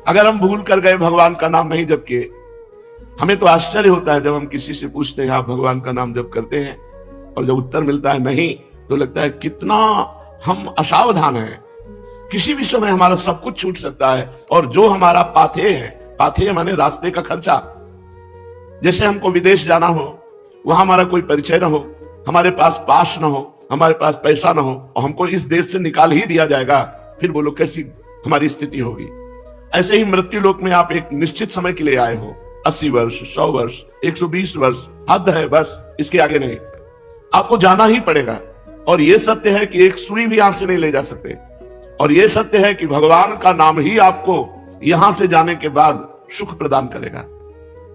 अगर हम भूल कर गए भगवान का नाम नहीं जप किए, हमें तो आश्चर्य होता है जब हम किसी से पूछते हैं आप भगवान का नाम जप करते हैं, और जब उत्तर मिलता है नहीं, तो लगता है कितना हम असावधान हैं। किसी भी समय हमारा सब कुछ छूट सकता है, और जो हमारा पाथेय है, पाथेय माने रास्ते का खर्चा, जैसे हमको विदेश जाना हो, वहां हमारा कोई परिचय ना हो, हमारे पास पास ना हो, हमारे पास पैसा ना हो, और हमको इस देश से निकाल ही दिया जाएगा, फिर बोलो कैसी हमारी स्थिति होगी। ऐसे ही मृत्यु लोक में आप एक निश्चित समय के लिए आए हो, 80 वर्ष, 100 वर्ष, 120 वर्ष, हद है बस, इसके आगे नहीं। आपको जाना ही पड़ेगा, और यह सत्य है कि एक सुई भी यहां से नहीं ले जा सकते, और यह सत्य है कि भगवान का नाम ही आपको यहां से जाने के बाद सुख प्रदान करेगा।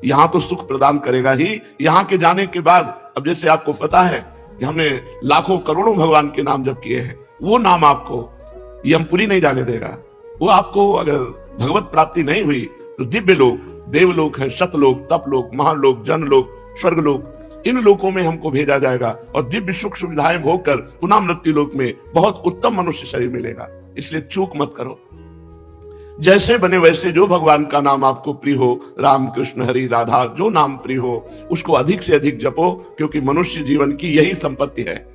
यहां तो सुख प्रदान करेगा ही, यहां के जाने के बाद, अब जैसे आपको पता है कि हमने लाखों करोड़ों भगवान के नाम जप किए हैं, वो नाम आपको यमपुरी नहीं जाने देगा। वो आपको अगर भगवत प्राप्ति नहीं हुई तो दिव्य लोक, देवलोक है, सतलोक, तपलोक, महालोक, जनलोक, स्वर्गलोक, इन लोकों में हमको भेजा जाएगा, और दिव्य सुख सुविधाएं भोग कर पुनः मृत्यु लोक में बहुत उत्तम मनुष्य शरीर मिलेगा। इसलिए चूक मत करो, जैसे बने वैसे जो भगवान का नाम आपको प्रिय हो, राम कृष्ण हरि राधा, जो नाम प्रिय हो उसको अधिक से अधिक जपो, क्योंकि मनुष्य जीवन की यही संपत्ति है।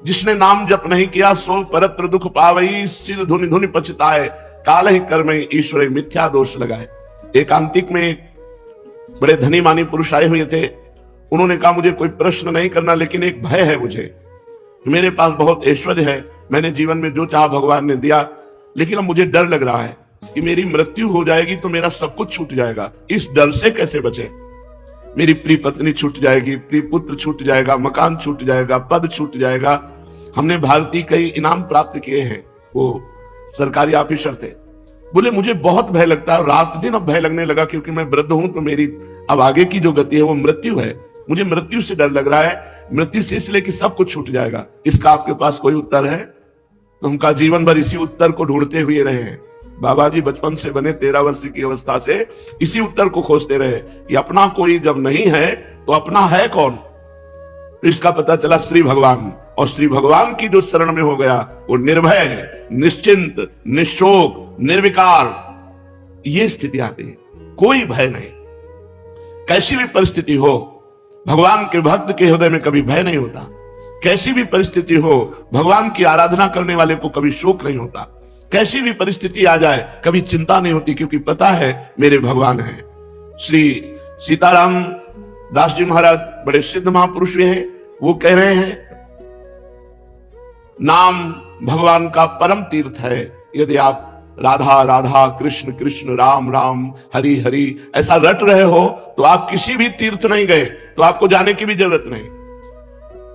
जिसने नाम जप नहीं किया सो परत्र दुख पावई, सिर धुनि धुनि पछताए, काल ही कर्म ईश्वर मिथ्या दोष लगाए। एकांतिक में बड़े धनी मानी पुरुष आए हुए थे, उन्होंने कहा मुझे कोई प्रश्न नहीं करना, लेकिन एक भय है मुझे, मेरे पास बहुत ऐश्वर्य है, मैंने जीवन में जो चाहा भगवान ने दिया, लेकिन अब मुझे डर लग रहा है कि मेरी मृत्यु हो जाएगी तो मेरा सब कुछ छूट जाएगा। इस डर से कैसे बचे? मेरी प्रिय पत्नी छूट जाएगी, प्रिय पुत्र छूट जाएगा, मकान छूट जाएगा, पद छूट जाएगा। हमने भारतीय कई इनाम प्राप्त किए हैं, वो सरकारी ऑफिसर थे। बोले मुझे बहुत भय लगता है, रात दिन अब भय लगने लगा, क्योंकि मैं वृद्ध हूं, तो मेरी अब आगे की जो गति है वो मृत्यु है। मुझे मृत्यु से डर लग रहा है, मृत्यु से इसलिए कि सब कुछ छूट जाएगा। इसका आपके पास कोई उत्तर है? तो उनका जीवन भर इसी उत्तर को ढूंढते हुए रहे हैं। बाबा जी बचपन से बने 13 वर्ष की अवस्था से इसी उत्तर को खोजते रहे कि अपना कोई जब नहीं है तो अपना है कौन? इसका पता चला श्री भगवान, और श्री भगवान की जो शरण में हो गया वो निर्भय, निश्चिंत, निशोक, निर्विकार, ये स्थिति आती है। कोई भय नहीं, कैसी भी परिस्थिति हो, भगवान के भक्त के हृदय में कभी भय नहीं होता। कैसी भी परिस्थिति हो, भगवान की आराधना करने वाले को कभी शोक नहीं होता। कैसी भी परिस्थिति आ जाए कभी चिंता नहीं होती, क्योंकि पता है मेरे भगवान हैं। श्री सीताराम दास जी महाराज बड़े सिद्ध महापुरुष हैं, वो कह रहे हैं नाम भगवान का परम तीर्थ है। यदि आप राधा राधा, कृष्ण कृष्ण, राम राम, हरि हरि ऐसा रट रहे हो तो आप किसी भी तीर्थ नहीं गए, तो आपको जाने की भी जरूरत नहीं।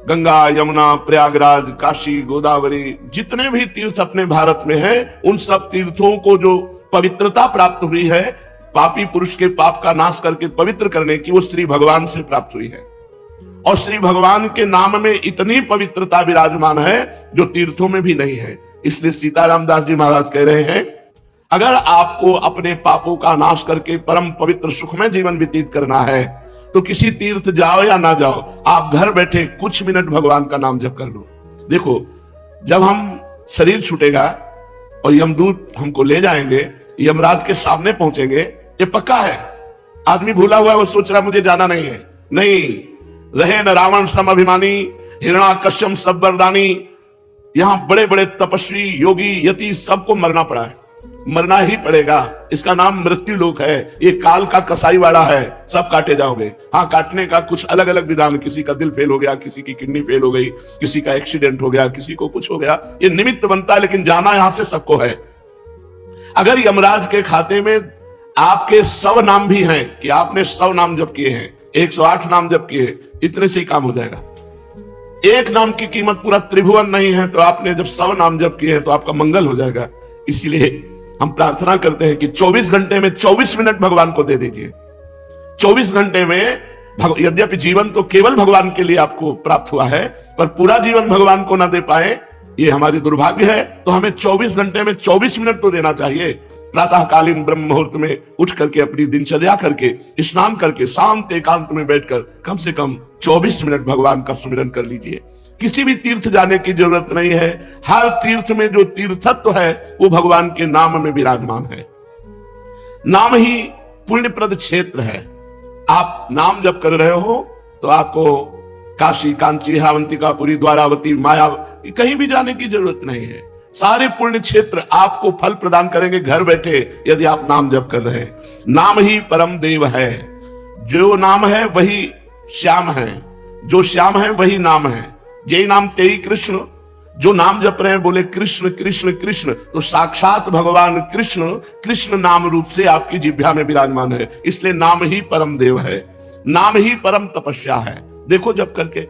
गंगा, यमुना, प्रयागराज, काशी, गोदावरी, जितने भी तीर्थ अपने भारत में हैं, उन सब तीर्थों को जो पवित्रता प्राप्त हुई है, पापी पुरुष के पाप का नाश करके पवित्र करने की, वो श्री भगवान से प्राप्त हुई है। और श्री भगवान के नाम में इतनी पवित्रता विराजमान है जो तीर्थों में भी नहीं है। इसलिए सीताराम दास जी महाराज कह रहे हैं, अगर आपको अपने पापों का नाश करके परम पवित्र सुखमय जीवन व्यतीत करना है तो किसी तीर्थ जाओ या ना जाओ, आप घर बैठे कुछ मिनट भगवान का नाम जप कर लो। देखो, जब हम शरीर छूटेगा और यमदूत हमको ले जाएंगे, यमराज के सामने पहुंचेंगे, ये पक्का है। आदमी भूला हुआ है, वो सोच रहा मुझे जाना नहीं है। नहीं, रहे न रावण सम अभिमानी, हिरण्याकश्यप सब वरदानी। यहां बड़े बड़े तपस्वी, योगी, यति सबको मरना पड़ा है, मरना ही पड़ेगा। इसका नाम मृत्यु लोक है। ये काल का कसाईवाड़ा है, सब काटे जाओगे। हाँ, काटने का कुछ अलग अलग विधान, किसी का दिल फेल हो गया, किसी की किडनी फेल हो गई, किसी का एक्सीडेंट हो गया, किसी को कुछ हो गया, ये निमित्त बनता है, लेकिन जाना यहां से सबको है। अगर यमराज के खाते में आपके 100 नाम भी हैं कि आपने 100 नाम जप किए हैं, 108 नाम जप किए, इतने से ही काम हो जाएगा। एक नाम की कीमत पूरा त्रिभुवन नहीं है, तो आपने जब 100 नाम जप किए हैं तो आपका मंगल हो जाएगा। इसलिए हम प्रार्थना करते हैं कि 24 घंटे में 24 मिनट भगवान को दे दीजिए। 24 घंटे में, यद्यपि जीवन तो केवल भगवान के लिए आपको प्राप्त हुआ है, पर पूरा जीवन भगवान को ना दे पाए ये हमारी दुर्भाग्य है। तो हमें 24 घंटे में 24 मिनट तो देना चाहिए। प्रातःकालीन ब्रह्म मुहूर्त में उठ करके, अपनी दिनचर्या करके, स्नान करके, शांत एकांत में बैठकर कम से कम 24 मिनट भगवान का सुमिरन कर लीजिए। किसी भी तीर्थ जाने की जरूरत नहीं है। हर तीर्थ में जो तीर्थत्व है वो भगवान के नाम में विराजमान है। नाम ही पुण्यप्रद क्षेत्र है। आप नाम जब कर रहे हो तो आपको काशी, कांची, अवंतिका, पुरी, द्वारावती, माया कहीं भी जाने की जरूरत नहीं है। सारे पुण्य क्षेत्र आपको फल प्रदान करेंगे घर बैठे, यदि आप नाम जप कर रहे हैं। नाम ही परम देव है। जो नाम है वही श्याम है, जो श्याम है वही नाम है। जय नाम तेई कृष्ण। जो नाम जप रहे हैं बोले कृष्ण कृष्ण कृष्ण, तो साक्षात भगवान कृष्ण कृष्ण नाम रूप से आपकी जिह्वा में विराजमान है। इसलिए नाम ही परम देव है, नाम ही परम तपस्या है। देखो जब करके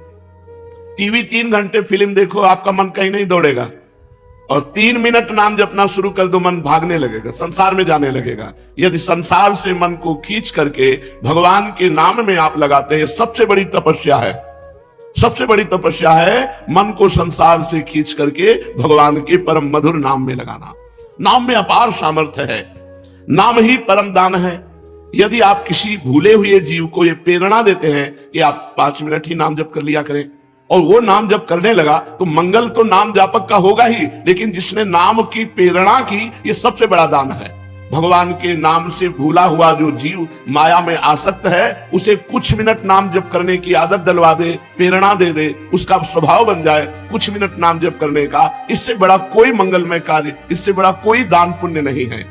टीवी 3 घंटे फिल्म देखो, आपका मन कहीं नहीं दौड़ेगा, और 3 मिनट नाम जपना शुरू कर दो, मन भागने लगेगा, संसार में जाने लगेगा। यदि संसार से मन को खींच करके भगवान के नाम में आप लगाते हैं, सबसे बड़ी तपस्या है। सबसे बड़ी तपस्या है मन को संसार से खींच करके भगवान के परम मधुर नाम में लगाना। नाम में अपार सामर्थ्य है। नाम ही परम दान है। यदि आप किसी भूले हुए जीव को ये प्रेरणा देते हैं कि आप 5 मिनट ही नाम जप कर लिया करें, और वो नाम जप करने लगा, तो मंगल तो नाम जापक का होगा ही, लेकिन जिसने नाम की प्रेरणा की, ये सबसे बड़ा दान है। भगवान के नाम से भूला हुआ जो जीव माया में आसक्त है, उसे कुछ मिनट नाम जप करने की आदत डलवा दे, प्रेरणा दे दे, उसका स्वभाव बन जाए कुछ मिनट नाम जप करने का। इससे बड़ा कोई मंगलमय कार्य, इससे बड़ा कोई दान पुण्य नहीं है।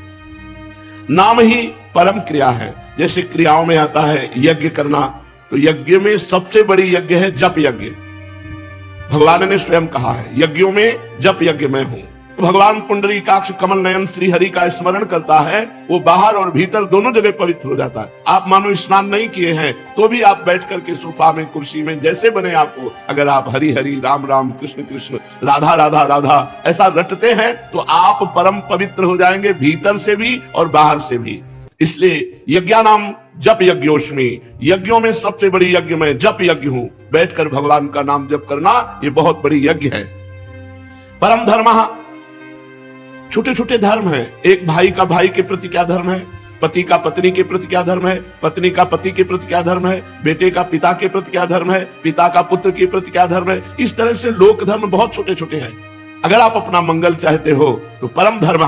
नाम ही परम क्रिया है। जैसे क्रियाओं में आता है यज्ञ करना, तो यज्ञ में सबसे बड़ी यज्ञ है जप यज्ञ। भगवान ने स्वयं कहा है, यज्ञों में जप यज्ञ मैं हूं। भगवान पुंडरीकाक्ष कमल नयन श्री हरि का स्मरण करता है, वो बाहर और भीतर दोनों जगह पवित्र हो जाता है। आप मानो स्नान नहीं किए हैं तो भी आप बैठ करके सोफा में, कुर्सी में, जैसे बने आपको, अगर आप हरि हरि, राम राम, कृष्ण कृष्ण, राधा राधा राधा ऐसा रटते हैं, तो आप परम पवित्र हो जाएंगे, भीतर से भी और बाहर से भी। इसलिए यज्ञानाम जप यज्ञोस्मि, यज्ञों में सबसे बड़ी यज्ञ मैं जप यज्ञ हूं। बैठकर भगवान का नाम जप करना ये बहुत बड़ी यज्ञ है। परम धर्म, छोटे छोटे धर्म है। एक भाई का भाई के प्रति क्या धर्म है, पति का पत्नी के प्रति क्या धर्म है, पत्नी का पति के प्रति क्या धर्म है, बेटे का पिता के प्रति क्या धर्म है, पिता का पुत्र के प्रति क्या धर्म है। इस तरह से लोक धर्म बहुत छोटे छोटे हैं। अगर आप अपना मंगल चाहते हो तो परम धर्म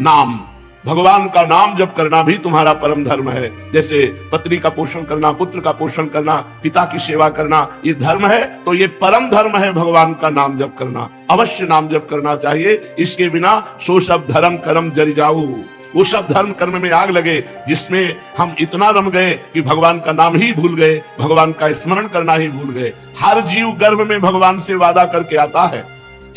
नाम, भगवान का नाम जप करना भी तुम्हारा परम धर्म है। जैसे पत्नी का पोषण करना, पुत्र का पोषण करना, पिता की सेवा करना, ये धर्म है, तो ये परम धर्म है भगवान का नाम जप करना। अवश्य नाम जप करना चाहिए, इसके बिना सो सब धर्म कर्म जरि जाऊ। वो सब धर्म कर्म में आग लगे जिसमें हम इतना रम गए कि भगवान का नाम ही भूल गए, भगवान का स्मरण करना ही भूल गए। हर जीव गर्भ में भगवान से वादा करके आता है,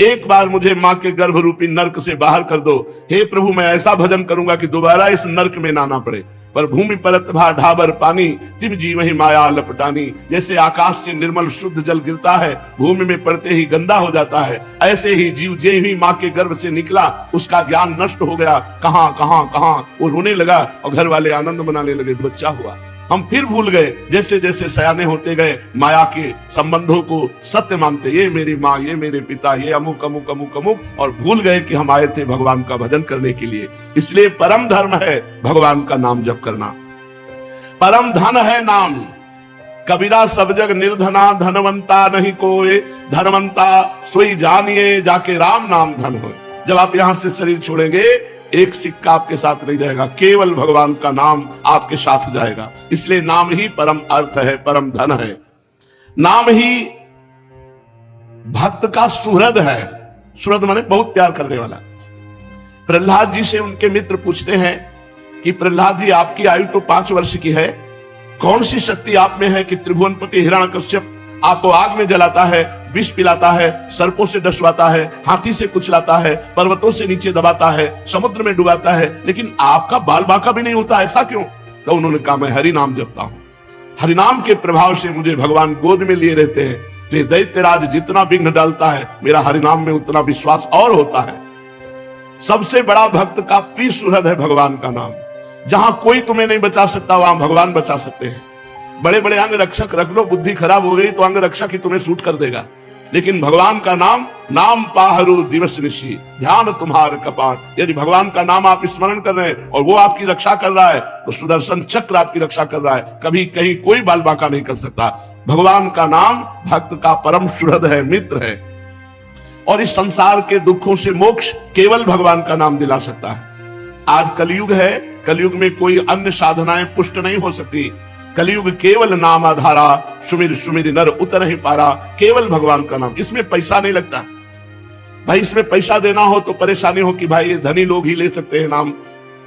एक बार मुझे मां के गर्भ रूपी नरक से बाहर कर दो, हे प्रभु मैं ऐसा भजन करूंगा कि दोबारा इस नरक में ना पड़े। पर भूमि परत भा ढाबर पानी, तिम जीव ही माया लपटानी। जैसे आकाश से निर्मल शुद्ध जल गिरता है, भूमि में पड़ते ही गंदा हो जाता है, ऐसे ही जीव जे ही माँ के गर्भ से निकला, उसका ज्ञान नष्ट हो गया। कहां कहां कहां वो रोने लगा, और घर वाले आनंद मनाने लगे, बच्चा हुआ। हम फिर भूल गए, जैसे जैसे सयाने होते गए, माया के संबंधों को सत्य मानते, ये मेरी माँ, ये मेरे पिता, ये अमुक अमुक अमुक अमुक, और भूल गए कि हम आए थे भगवान का भजन करने के लिए। इसलिए परम धर्म है भगवान का नाम जप करना। परम धन है नाम। कबीरा सब जग निर्धना, धनवंता नहीं कोई, धनवंता सोई जानिए, जाके राम नाम धन हो। जब आप यहां से शरीर छोड़ेंगे, एक सिक्का आपके साथ नहीं जाएगा, केवल भगवान का नाम आपके साथ जाएगा। इसलिए नाम ही परम अर्थ है, परम धन है। नाम ही भक्त का सुहृद है। सुहृद माने बहुत प्यार करने वाला। प्रहलाद जी से उनके मित्र पूछते हैं कि प्रहलाद जी आपकी आयु तो 5 वर्ष की है, कौन सी शक्ति आप में है कि त्रिभुवनपति हिरण्यकश्यप आपको आग में जलाता है, विष पिलाता है, सर्पों से डसवाता है, हाथी से कुचलाता है, पर्वतों से नीचे दबाता है, समुद्र में डुबाता है, लेकिन आपका बाल बांका भी नहीं होता, ऐसा क्यों? तो उन्होंने कहा मैं हरि नाम जपता हूं, हरिनाम के प्रभाव से मुझे भगवान गोद में लिए रहते हैं। तो ये दैत्यराज जितना विघ्न डालता है, मेरा हरिनाम में उतना विश्वास और होता है। सबसे बड़ा भक्त का प्रिय सुहृद है भगवान का नाम। जहां कोई तुम्हें नहीं बचा सकता, वहां भगवान बचा सकते हैं। बड़े बड़े अंग रक्षक रख लो, बुद्धि खराब हो गई तो अंग रक्षक ही तुम्हें सूट कर देगा, लेकिन भगवान का नाम, नाम पाहरू दिवस निशी, ध्यान तुम्हार कपाट। यदि भगवान का नाम आप स्मरण कर रहे हैं और वो आपकी रक्षा कर रहा है, तो सुदर्शन चक्र आपकी रक्षा कर रहा है, कभी कहीं कोई बाल बांका नहीं कर सकता। भगवान का नाम भक्त का परम सुहृद है, मित्र है, और इस संसार के दुखों से मोक्ष केवल भगवान का नाम दिला सकता है। आज कलयुग है, कलयुग में कोई अन्य साधनाएं पुष्ट नहीं हो सकती। कलयुग केवल नाम आधारा, सुमिर सुमिर नर उतर ही पारा। केवल भगवान का नाम, इसमें पैसा नहीं लगता भाई। इसमें पैसा देना हो तो परेशानी हो कि भाई ये धनी लोग ही ले सकते हैं नाम।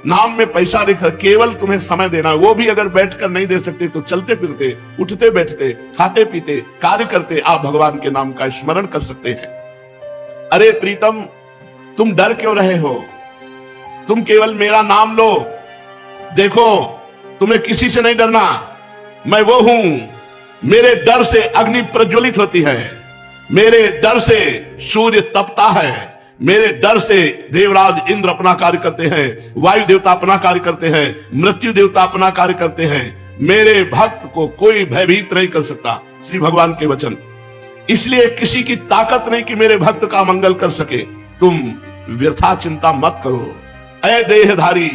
नाम में पैसा देखा, केवल तुम्हें समय देना, वो भी अगर बैठकर नहीं दे सकते तो चलते फिरते, उठते बैठते, खाते पीते, कार्य करते आप भगवान के नाम का स्मरण कर सकते हैं। अरे प्रीतम, तुम डर क्यों रहे हो? तुम केवल मेरा नाम लो। देखो, तुम्हें किसी से नहीं डरना। मैं वो हूं, मेरे डर से अग्नि प्रज्वलित होती है, मेरे डर से सूर्य तपता है, मेरे डर से देवराज इंद्र अपना कार्य करते हैं, वायु देवता अपना कार्य करते हैं, मृत्यु देवता अपना कार्य करते हैं। मेरे भक्त को कोई भयभीत नहीं कर सकता, श्री भगवान के वचन। इसलिए किसी की ताकत नहीं कि मेरे भक्त का मंगल कर सके। तुम व्यर्था चिंता मत करो। ऐ देहधारी,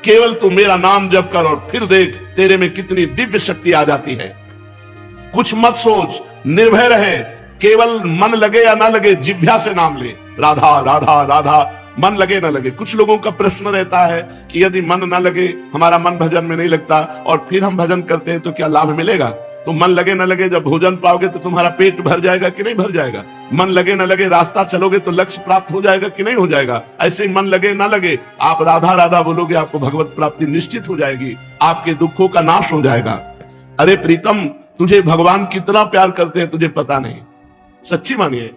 केवल तू मेरा नाम जप कर और फिर देख तेरे में कितनी दिव्य शक्ति आ जाती है। कुछ मत सोच, निर्भय रहे। केवल मन लगे या ना लगे, जिह्वा से नाम ले, राधा राधा राधा। मन लगे ना लगे। कुछ लोगों का प्रश्न रहता है कि यदि मन ना लगे, हमारा मन भजन में नहीं लगता और फिर हम भजन करते हैं तो क्या लाभ मिलेगा? तो मन लगे ना लगे, जब भोजन पाओगे तो तुम्हारा पेट भर जाएगा कि नहीं भर जाएगा? मन लगे ना लगे, रास्ता चलोगे तो लक्ष्य प्राप्त हो जाएगा कि नहीं हो जाएगा? ऐसे ही मन लगे ना लगे, आप राधा राधा बोलोगे, आपको भगवत प्राप्ति निश्चित हो जाएगी, आपके दुखों का नाश हो जाएगा। अरे प्रीतम, तुझे भगवान कितना प्यार करते हैं तुझे पता नहीं। सच्ची मानिए,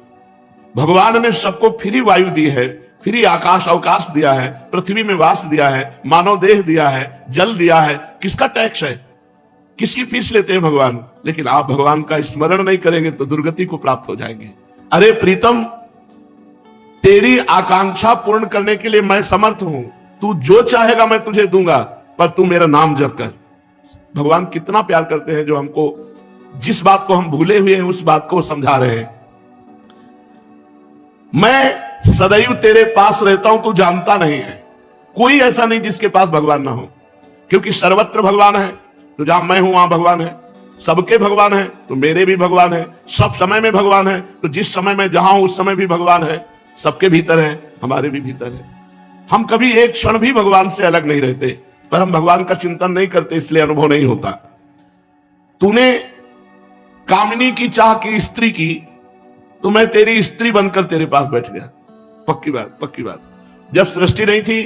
भगवान ने सबको फ्री वायु दी है, फ्री आकाश अवकाश दिया है, पृथ्वी में वास दिया है, मानव देह दिया है, जल दिया है। किसका टैक्स है? किसकी फीस लेते हैं भगवान? लेकिन आप भगवान का स्मरण नहीं करेंगे तो दुर्गति को प्राप्त हो जाएंगे। अरे प्रीतम, तेरी आकांक्षा पूर्ण करने के लिए मैं समर्थ हूं। तू जो चाहेगा मैं तुझे दूंगा, पर तू मेरा नाम जप कर। भगवान कितना प्यार करते हैं, जो हमको जिस बात को हम भूले हुए हैं उस बात को समझा रहे हैं। मैं सदैव तेरे पास रहता हूं, तू जानता नहीं है। कोई ऐसा नहीं जिसके पास भगवान ना हो, क्योंकि सर्वत्र भगवान है। तो जहां मैं हूं वहां भगवान है, सबके भगवान है तो मेरे भी भगवान है, सब समय में भगवान है तो जिस समय में जहां हूं उस समय भी भगवान है। सबके भीतर है, हमारे भी भीतर है। हम कभी एक क्षण भी भगवान से अलग नहीं रहते, पर हम भगवान का चिंतन नहीं करते, इसलिए अनुभव नहीं होता। तूने कामिनी की चाह की, स्त्री की, तो मैं तेरी स्त्री बनकर तेरे पास बैठ गया। पक्की बात, पक्की बात। जब सृष्टि नहीं थी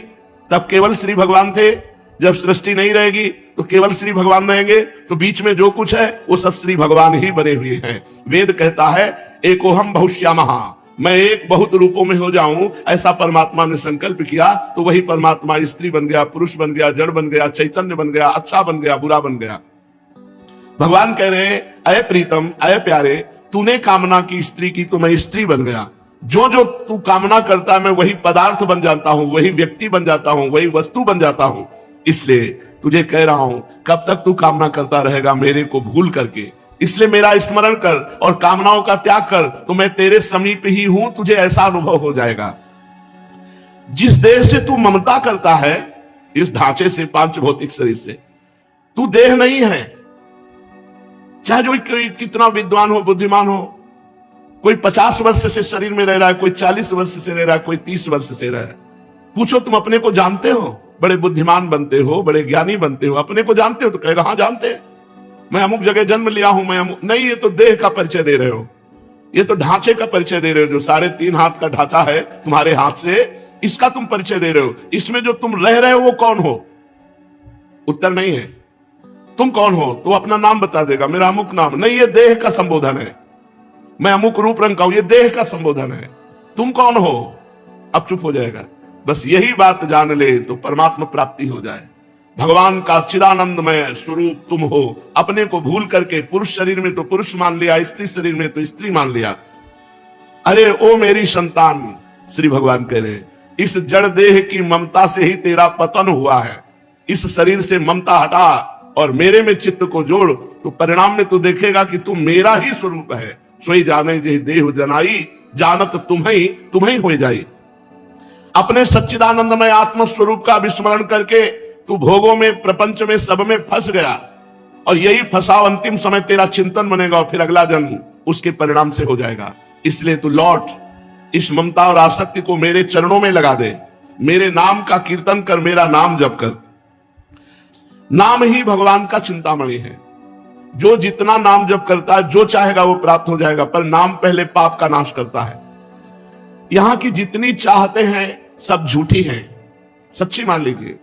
तब केवल श्री भगवान थे, जब सृष्टि नहीं रहेगी तो केवल श्री भगवान रहेंगे। तो बीच में जो कुछ है वो सब श्री भगवान ही बने हुए हैं। वेद कहता है एकोहम बहुश्यामः, मैं एक बहुत रूपों में हो जाऊं, ऐसा परमात्मा ने संकल्प किया। तो वही परमात्मा स्त्री बन गया, पुरुष बन गया, जड़ बन गया, चैतन्य बन गया, अच्छा बन गया, बुरा बन गया। भगवान कह रहे हैं अय प्रीतम, अय प्यारे, तूने कामना की स्त्री की तो मैं स्त्री बन गया। जो जो तू कामना करता है मैं वही पदार्थ बन जाता हूं, वही व्यक्ति बन जाता हूं, वही वस्तु बन जाता हूं। इसलिए तुझे कह रहा हूं, कब तक तू कामना करता रहेगा मेरे को भूल करके? इसलिए मेरा स्मरण कर और कामनाओं का त्याग कर, तो मैं तेरे समीप ही हूं, तुझे ऐसा अनुभव हो जाएगा। जिस देह से तू ममता करता है, इस ढांचे से, पांच भौतिक शरीर से, तू देह नहीं है। चाहे जो कितना विद्वान हो, बुद्धिमान हो, कोई 50 वर्ष से शरीर में रह रहा है, कोई 40 वर्ष से रह रहा है, कोई 30 वर्ष से रह रहा है। पूछो तुम अपने को जानते हो? बड़े बुद्धिमान बनते हो, बड़े ज्ञानी बनते हो, अपने को जानते हो? तो कहेगा हाँ जानते हैं, मैं अमुक जगह जन्म लिया हूं, मैं अमुक। नहीं, ये तो देह का परिचय दे रहे हो, ये तो ढांचे का परिचय दे रहे हो। जो 3.5 हाथ का ढांचा है तुम्हारे हाथ से, इसका तुम परिचय दे रहे हो। इसमें जो तुम रह रहे हो वो कौन हो? उत्तर नहीं है। तुम कौन हो? तो अपना नाम बता देगा, मेरा अमुक नाम। नहीं, ये देह का संबोधन है। मैं अमुक रूप रंग का हूं, ये देह का संबोधन है। तुम कौन हो? अब चुप हो जाएगा। बस यही बात जान ले तो परमात्मा प्राप्ति हो जाए। भगवान का चिदानंदमय स्वरूप तुम हो। अपने को भूल करके पुरुष शरीर में तो पुरुष मान लिया, स्त्री शरीर में तो स्त्री मान लिया। अरे ओ मेरी संतान, श्री भगवान कह रहे, इस जड़ देह की ममता से ही तेरा पतन हुआ है। इस शरीर से ममता हटा और मेरे में चित्त को जोड़, तो परिणाम में तू देखेगा कि तू मेरा ही स्वरूप है। सोई जाने जे देह जनाई, जानत तुम्हें हो जाई। अपने सच्चिदानंदमय आत्म स्वरूप का विस्मरण करके तू भोगों में, प्रपंच में, सब में फंस गया, और यही फंसाव अंतिम समय तेरा चिंतन बनेगा और फिर अगला जन्म उसके परिणाम से हो जाएगा। इसलिए तू लौट, इस ममता और आसक्ति को मेरे चरणों में लगा दे, मेरे नाम का कीर्तन कर, मेरा नाम जप कर। नाम ही भगवान का चिंतामणि है। जो जितना नाम जप करता है, जो चाहेगा वो प्राप्त हो जाएगा, पर नाम पहले पाप का नाश करता है। यहां की जितनी चाहते हैं सब झूठी हैं, सच्ची मान लीजिए।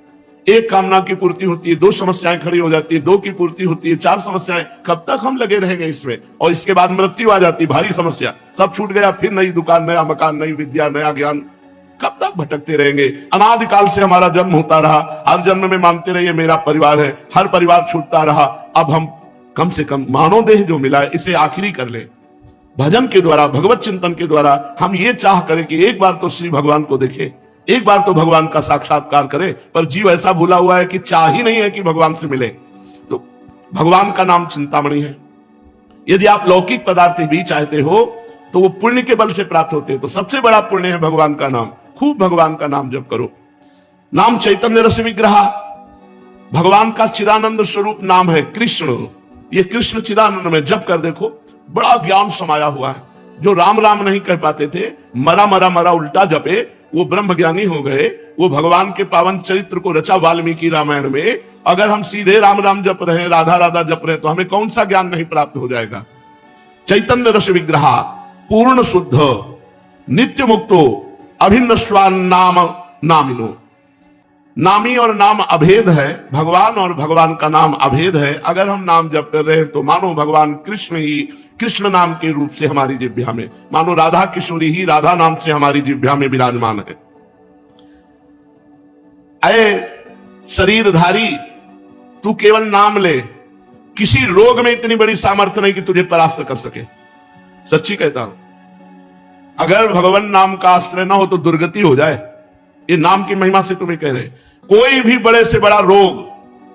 एक कामना की पूर्ति होती है, दो समस्याएं खड़ी हो जाती है, दो की पूर्ति होती है, चार समस्याएं। कब तक हम लगे रहेंगे इसमें? और इसके बाद मृत्यु आ जाती, भारी समस्या, सब छूट गया, फिर नई दुकान, नया मकान, नई विद्या, नया ज्ञान। कब तक भटकते रहेंगे? अनादिकाल से हमारा जन्म होता रहा, हर जन्म में मानते रहिए मेरा परिवार है, हर परिवार छूटता रहा। अब हम कम से कम मानव देह जो मिला है इसे आखिरी कर ले। भजन के द्वारा, भगवत चिंतन के द्वारा हम ये चाह करें कि एक बार तो श्री भगवान को देखें, एक बार तो भगवान का साक्षात्कार करें। पर जीव ऐसा भूला हुआ है कि चाह ही नहीं है कि भगवान से मिले। तो भगवान का नाम चिंतामणि है। यदि आप लौकिक पदार्थ भी चाहते हो तो वो पुण्य के बल से प्राप्त होते हैं। तो सबसे बड़ा पुण्य है भगवान का नाम। खूब भगवान का नाम जप करो। नाम चैतन्य रस विग्रह, भगवान का चिदानंद स्वरूप नाम है कृष्ण। ये कृष्ण चिदानंद में जप कर देखो, बड़ा ज्ञान समाया हुआ है। जो राम राम नहीं कह पाते थे, मरा मरा मरा उल्टा जपे, वो ब्रह्म ज्ञानी हो गए। वो भगवान के पावन चरित्र को रचा वाल्मीकि रामायण में। अगर हम सीधे राम राम जप रहे हैं, राधा राधा जप रहे हैं, तो हमें कौन सा ज्ञान नहीं प्राप्त हो जाएगा? चैतन्य रस विग्रह, पूर्ण शुद्ध, नित्य मुक्तो, अभिन्न स्वान नाम नामिनो। नामी और नाम अभेद है, भगवान और भगवान का नाम अभेद है। अगर हम नाम जप कर रहे हैं तो मानो भगवान कृष्ण ही कृष्ण नाम के रूप से हमारी जिह्वा में, मानो राधा किशोरी ही राधा नाम से हमारी जिह्वा में विराजमान है। अरे शरीरधारी, तू केवल नाम ले, किसी रोग में इतनी बड़ी सामर्थ्य नहीं कि तुझे परास्त कर सके। सच्ची कहता हूं, अगर भगवान नाम का आश्रय ना हो तो दुर्गति हो जाए। ये नाम की महिमा से तुम्हें कह रहे हैं, कोई भी बड़े से बड़ा रोग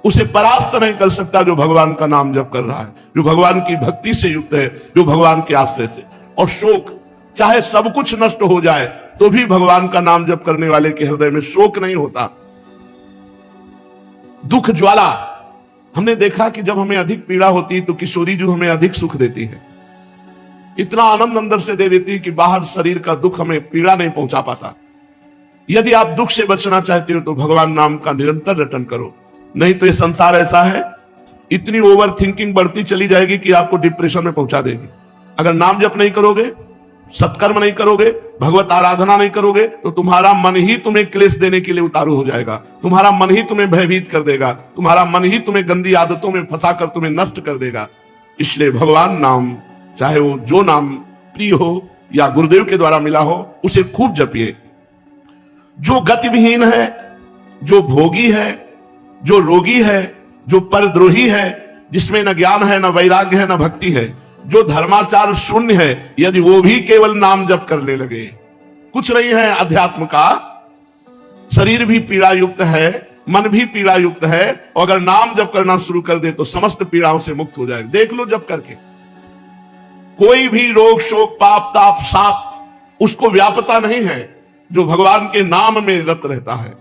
उसे परास्त नहीं कर सकता जो भगवान का नाम जप कर रहा है, जो भगवान की भक्ति से युक्त है, जो भगवान के आश्रय से। और शोक, चाहे सब कुछ नष्ट हो जाए तो भी भगवान का नाम जप करने वाले के हृदय में शोक नहीं होता। दुख ज्वाला, हमने देखा कि जब हमें अधिक पीड़ा होती है तो किशोरी जो हमें अधिक सुख देती है, इतना आनंद अंदर से दे देती है कि बाहर शरीर का दुख हमें पीड़ा नहीं पहुंचा पाता। यदि आप दुख से बचना चाहते हो तो भगवान नाम का निरंतर रटन करो, नहीं तो ये संसार ऐसा है, इतनी ओवर थिंकिंग बढ़ती चली जाएगी कि आपको डिप्रेशन में पहुंचा देगी। अगर नाम जप नहीं करोगे, सत्कर्म नहीं करोगे, भगवत आराधना नहीं करोगे, तो तुम्हारा मन ही तुम्हें क्लेश देने के लिए उतारू हो जाएगा। तुम्हारा मन ही तुम्हें भयभीत कर देगा, तुम्हारा मन ही तुम्हें गंदी आदतों में फंसाकर तुम्हें नष्ट कर देगा। इसलिए भगवान नाम, चाहे वो जो नाम प्रिय हो या गुरुदेव के द्वारा मिला हो, उसे खूब जपिए। जो गतिविहीन है, जो भोगी है, जो रोगी है, जो परद्रोही है, जिसमें न ज्ञान है, न वैराग्य है, न भक्ति है, जो धर्माचार शून्य है, यदि वो भी केवल नाम जप करने लगे, कुछ नहीं है अध्यात्म का, शरीर भी पीड़ा युक्त है, मन भी पीड़ा युक्त है, और अगर नाम जप करना शुरू कर दे तो समस्त पीड़ाओं से मुक्त हो जाएगा। देख लो जप करके, कोई भी रोग शोक पाप ताप साप उसको व्यापता नहीं है जो भगवान के नाम में रत रहता है।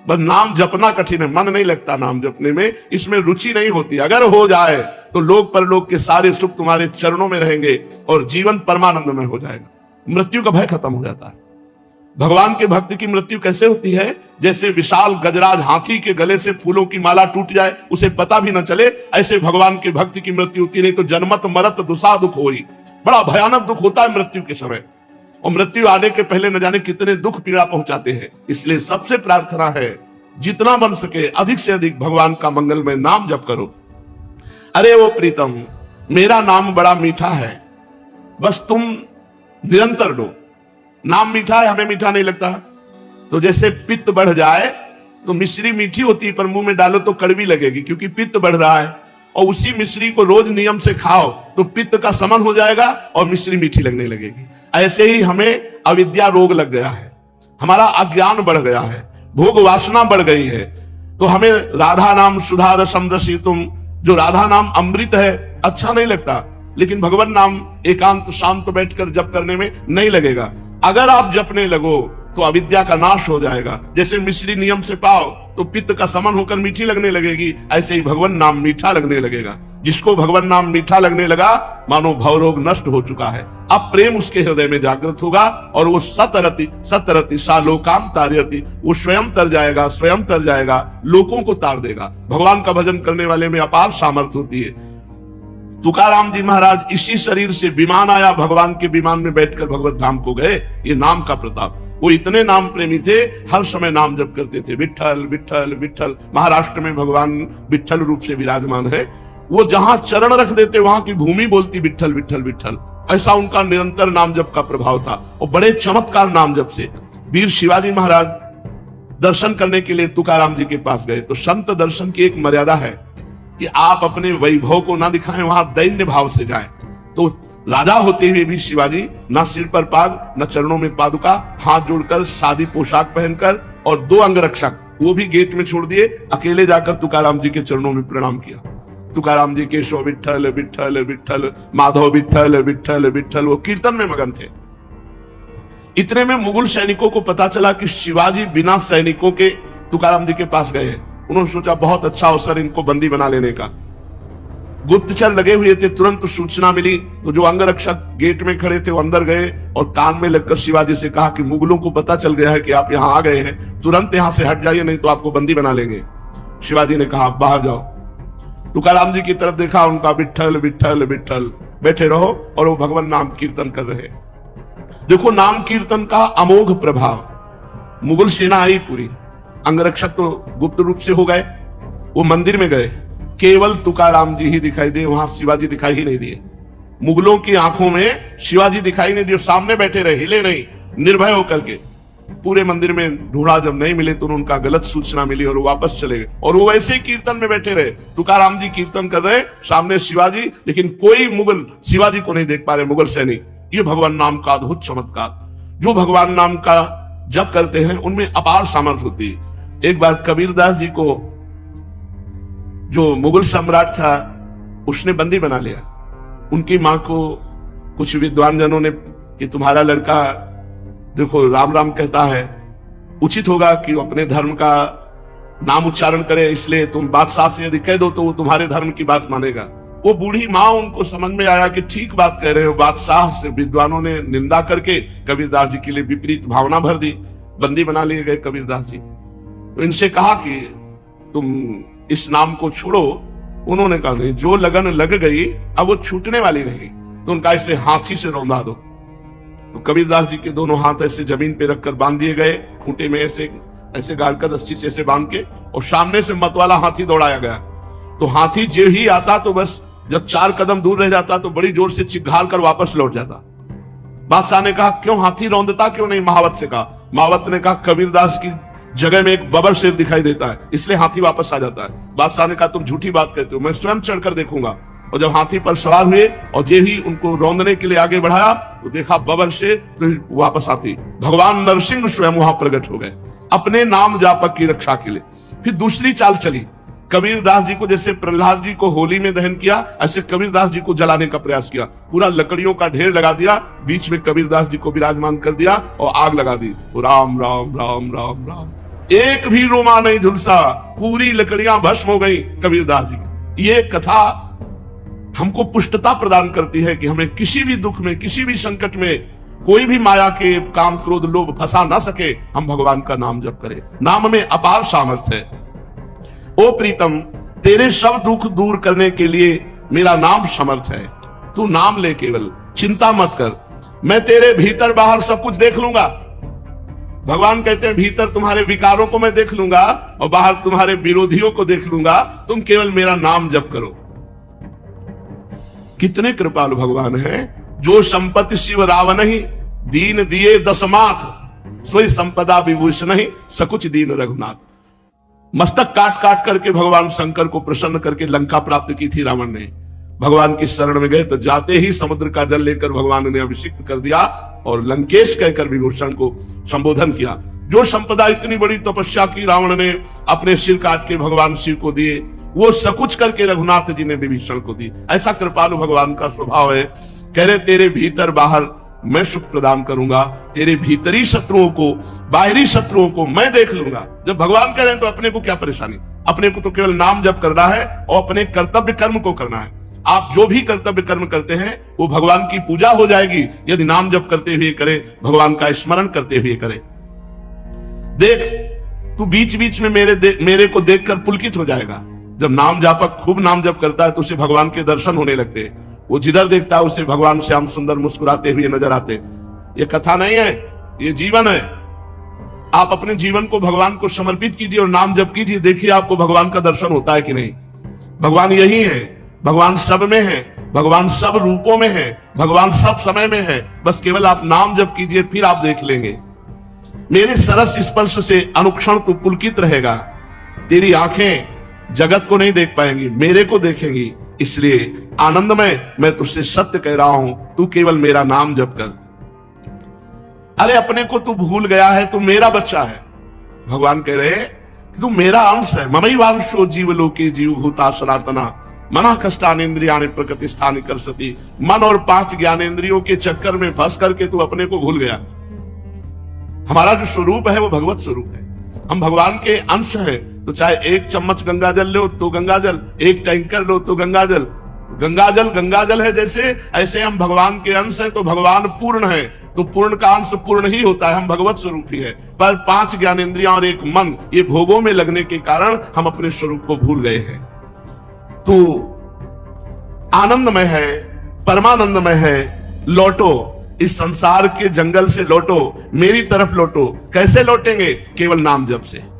बस नाम जपना कठिन है, मन नहीं लगता नाम जपने में, इसमें रुचि नहीं होती। अगर हो जाए तो लोक परलोक के सारे सुख तुम्हारे चरणों में रहेंगे और जीवन परमानंद में हो जाएगा। मृत्यु का भय खत्म हो जाता है। भगवान के भक्त की मृत्यु कैसे होती है? जैसे विशाल गजराज हाथी के गले से फूलों की माला टूट जाए, उसे पता भी न चले, ऐसे भगवान के भक्त की मृत्यु होती। नहीं तो जन्मत मरत दुसा दुख होई, बड़ा भयानक दुख होता है मृत्यु के समय, और मृत्यु आने के पहले न जाने कितने दुख पीड़ा पहुंचाते हैं। इसलिए सबसे प्रार्थना है, जितना बन सके अधिक से अधिक भगवान का मंगलमय नाम जप करो। अरे वो प्रीतम, मेरा नाम बड़ा मीठा है, बस तुम निरंतर लो। नाम मीठा है, हमें मीठा नहीं लगता। तो जैसे पित्त बढ़ जाए तो मिश्री मीठी होती है, पर मुंह में डालो तो कड़वी लगेगी, क्योंकि पित्त बढ़ रहा है। और उसी मिश्री को रोज नियम से खाओ तो पित्त का समन हो जाएगा और मिश्री मीठी लगने लगेगी। ऐसे ही हमें अविद्या रोग लग गया है, हमारा अज्ञान बढ़ गया है, भोग वासना बढ़ गई है। तो हमें राधा नाम सुधा रसम रसितुम, जो राधा नाम अमृत है, अच्छा नहीं लगता, लेकिन भगवान नाम एकांत शांत बैठकर जप करने में नहीं लगेगा। अगर आप जपने लगो तो अविद्या का नाश हो जाएगा। जैसे मिश्री नियम से पाओ तो पित्त का समन होकर मीठी लगने लगेगी, ऐसे ही भगवान नाम मीठा लगने लगेगा। जिसको भगवान नाम मीठा लगने लगा मानो भवरोग नष्ट हो चुका है। अब प्रेम उसके हृदय में जागृत होगा और वो सतरति सालोकाम तारयति, वो स्वयं तर जाएगा, स्वयं तर जाएगा, लोगों को तार देगा। भगवान का भजन करने वाले में अपार सामर्थ्य होती है। तुकाराम जी महाराज इसी शरीर से विमान आया, भगवान के विमान में बैठकर भगवत धाम को गए। ये नाम का प्रताप। वो इतने नाम प्रेमी थे, हर समय नाम जप करते थे, विठ्ठल विठ्ठल विठ्ठल। महाराष्ट्र में भगवान विठ्ठल रूप से विराजमान है। वो जहां चरण रख देते वहां की भूमि बोलती विठ्ठल विठ्ठल विठ्ठल। ऐसा उनका निरंतर नाम जप का प्रभाव था और बड़े चमत्कार नाम जप से। वीर शिवाजी महाराज दर्शन करने के लिए तुकाराम जी के पास गए तो संत दर्शन की एक मर्यादा है कि आप अपने वैभव को ना दिखाएं, वहां दैन्य भाव से जाएं। तो राजा होते हुए भी शिवाजी न सिर पर पाग न चरणों में पादुका, हाथ जोड़कर सादी पोशाक पहनकर और 2 अंगरक्षक वो भी गेट में छोड़ दिए, अकेले जाकर तुकाराम जी के चरणों में प्रणाम किया। तुकाराम जी केशव विठ्ठल विठ्ठल विठ्ठल, माधव विठ्ठल विठ्ठल विठ्ठल, वो कीर्तन में मगन थे। इतने में मुगल सैनिकों को पता चला कि शिवाजी बिना सैनिकों के तुकाराम जी के पास गए हैं। उन्होंने सोचा बहुत अच्छा अवसर इनको बंदी बना लेने का। गुप्तचर लगे हुए थे, तुरंत सूचना मिली तो जो अंगरक्षक गेट में खड़े थे वो अंदर गए और कान में लगकर शिवाजी से कहा कि मुगलों को पता चल गया है कि आप यहाँ आ गए हैं, तुरंत यहाँ से हट जाइए नहीं तो आपको बंदी बना लेंगे। शिवाजी ने कहा बाहर जाओ। तुकाराम जी की तरफ देखा, उनका विठ्ठल विठ्ठल विठ्ठल, बैठे रहो, और वो भगवान नाम कीर्तन कर रहे। देखो नाम कीर्तन का अमोघ प्रभाव। मुगल सेना आई पूरी, अंगरक्षक तो गुप्त रूप से हो गए। वो मंदिर में गए, केवल तुकाराम जी ही दिखाई दिए, वहां शिवाजी दिखाई ही नहीं दिए। मुगलों की आंखों में शिवाजी दिखाई नहीं दिए, सामने बैठे रहे, हिले नहीं, निर्भय होकर के। पूरे मंदिर में ढूंढा, जब नहीं मिले तो उनका गलत सूचना मिली और वो वापस चले गए। और वो वैसे ही कीर्तन में बैठे रहे, तुकाराम जी कीर्तन कर रहे, सामने शिवाजी, लेकिन कोई मुगल शिवाजी को नहीं देख पा रहे, मुगल सैनिक। ये भगवान नाम का अद्भुत चमत्कार। जो भगवान नाम का जप करते हैं उनमें अपार सामर्थ्य होती है। एक बार कबीरदास जी को जो मुगल सम्राट था उसने बंदी बना लिया। उनकी मां को कुछ विद्वान जनों ने कि तुम्हारा लड़का देखो राम राम कहता है, उचित होगा कि अपने धर्म का नाम उच्चारण करे, इसलिए तुम बादशाह से यदि कह दो तो वो तुम्हारे धर्म की बात मानेगा। वो बूढ़ी माँ, उनको समझ में आया कि ठीक बात कह रहे हो। बादशाह से विद्वानों ने निंदा करके कबीरदास जी के लिए विपरीत भावना भर दी, बंदी बना लिए गए कबीरदास जी। तो इनसे कहा कि तुम इस नाम को छोड़ो। उन्होंने कहा नहीं, जो लगन लग गई अब वो छूटने वाली नहीं, तो उनका ऐसे हाथी से रौंदा दो। तो कबीरदास जी के दोनों हाथ ऐसे जमीन पे रखकर बांध दिए गए, खूंटे में ऐसे ऐसे गाड़कर रस्सी से ऐसे बांध के, और सामने से मतवाला हाथी दौड़ाया गया। तो हाथी जो ही आता तो बस जब 4 कदम दूर रह जाता तो बड़ी जोर से चिघार कर वापस लौट जाता। बादशाह ने कहा क्यों हाथी रौंदता क्यों नहीं? महावत से कहा। महावत ने कहा कबीरदास की जगह में एक बबर शेर दिखाई देता है, इसलिए हाथी वापस आ जाता है। बादशाह ने कहा तुम झूठी बात कहते हो, मैं स्वयं चढ़कर देखूंगा। और जब हाथी पर सवार हुए और जे ही उनको रौंदने के लिए आगे बढ़ाया तो देखा बबर शेर, तो वापस आती भगवान नरसिंह स्वयं वहां प्रकट हो गए अपने नाम जापक की रक्षा के लिए। फिर दूसरी चाल चली, कबीरदास जी को जैसे प्रहलाद जी को होली में दहन किया, ऐसे कबीरदास जी को जलाने का प्रयास किया। पूरा लकड़ियों का ढेर लगा दिया, बीच में कबीरदास जी को विराजमान कर दिया और आग लगा दी। राम राम राम राम राम, एक भी रोमा नहीं झुलसा, पूरी लकड़ियां भस्म हो गई कबीरदास जी की। ये कथा हमको पुष्टता प्रदान करती है कि हमें किसी भी दुख में, किसी भी संकट में, कोई भी माया के काम क्रोध लोभ फंसा ना सके। हम भगवान का नाम जप करें, नाम में अपार सामर्थ्य है। ओ प्रीतम, तेरे सब दुख दूर करने के लिए मेरा नाम समर्थ है। तू नाम ले, केवल चिंता मत कर, मैं तेरे भीतर बाहर सब कुछ देख लूंगा। भगवान कहते हैं भीतर तुम्हारे विकारों को मैं देख लूंगा और बाहर तुम्हारे विरोधियों को देख लूंगा, तुम केवल मेरा नाम जप करो। कितने कृपालु भगवान हैं। जो संपत्ति शिव रावण ही, दीन दिए दसमाथ, सोई संपदा विभूषण ही, सकुच दीन रघुनाथ। मस्तक काट काट करके भगवान शंकर को प्रसन्न करके लंका प्राप्त की थी रावण ने। भगवान की शरण में गए तो जाते ही समुद्र का जल लेकर भगवान ने अभिषिक्त कर दिया और लंकेश कहकर विभूषण को संबोधन किया। जो संपदा इतनी बड़ी तपस्या की रावण ने अपने सिर काट के भगवान शिव को दिए, वो सकुच करके रघुनाथ जी ने विभीषण को दी। ऐसा कृपालु भगवान का स्वभाव है। कह रहे तेरे भीतर बाहर मैं सुख प्रदान करूंगा, तेरे भीतरी शत्रुओं को, बाहरी शत्रुओं को मैं देख लूंगा। जब भगवान कह रहे हैं तो अपने को क्या परेशानी, अपने को तो केवल नाम जप करना है और अपने कर्तव्य कर्म को करना है। आप जो भी कर्तव्य कर्म करते हैं वो भगवान की पूजा हो जाएगी यदि नाम जप करते हुए करें, भगवान का स्मरण करते हुए करें। देख, तू बीच बीच में मेरे को देखकर पुलकित हो जाएगा। जब नाम जापक खूब नाम जप करता है तो उसे भगवान के दर्शन होने लगते हैं। वो जिधर देखता है उसे भगवान श्याम सुंदर मुस्कुराते हुए नजर आते। ये कथा नहीं है, ये जीवन है। आप अपने जीवन को भगवान को समर्पित कीजिए और नाम जप कीजिए, देखिए आपको भगवान का दर्शन होता है कि नहीं। भगवान यही है, भगवान सब में है, भगवान सब रूपों में है, भगवान सब समय में है। बस केवल आप नाम जप कीजिए, फिर आप देख लेंगे। मेरे सरस स्पर्श से अनुक्षण तू पुलकित रहेगा। तेरी आंखें जगत को नहीं देख पाएंगी, मेरे को देखेंगी। इसलिए आनंदमय मैं तुझसे सत्य कह रहा हूं, तू केवल मेरा नाम जप कर। अरे अपने को तू भूल गया है, तू मेरा बच्चा है। भगवान कह रहे कि तू मेरा अंश है। ममैवांशो जीवलोके जीवभूता सनातना मना कष्टानेन्द्रियाणि प्रकृति स्थान कर सती। मन और 5 ज्ञानेन्द्रियों के चक्कर में फंस करके तू अपने को भूल गया। हमारा जो स्वरूप है वो भगवत स्वरूप है। हम भगवान के अंश हैं। तो चाहे 1 चम्मच गंगा जल लो तो गंगा जल, 1 टैंकर लो तो गंगा जल। गंगा जल है जैसे, ऐसे हम भगवान के अंश हैं। तो भगवान पूर्ण है तो पूर्ण का अंश पूर्ण ही होता है, हम भगवत स्वरूप ही है। पर 5 ज्ञानेन्द्रियां और 1 मन, ये भोगों में लगने के कारण हम अपने स्वरूप को भूल गए हैं। तू आनंदमय है, परमानंदमय है। लौटो, इस संसार के जंगल से लौटो, मेरी तरफ लौटो। कैसे लौटेंगे? केवल नाम जप से।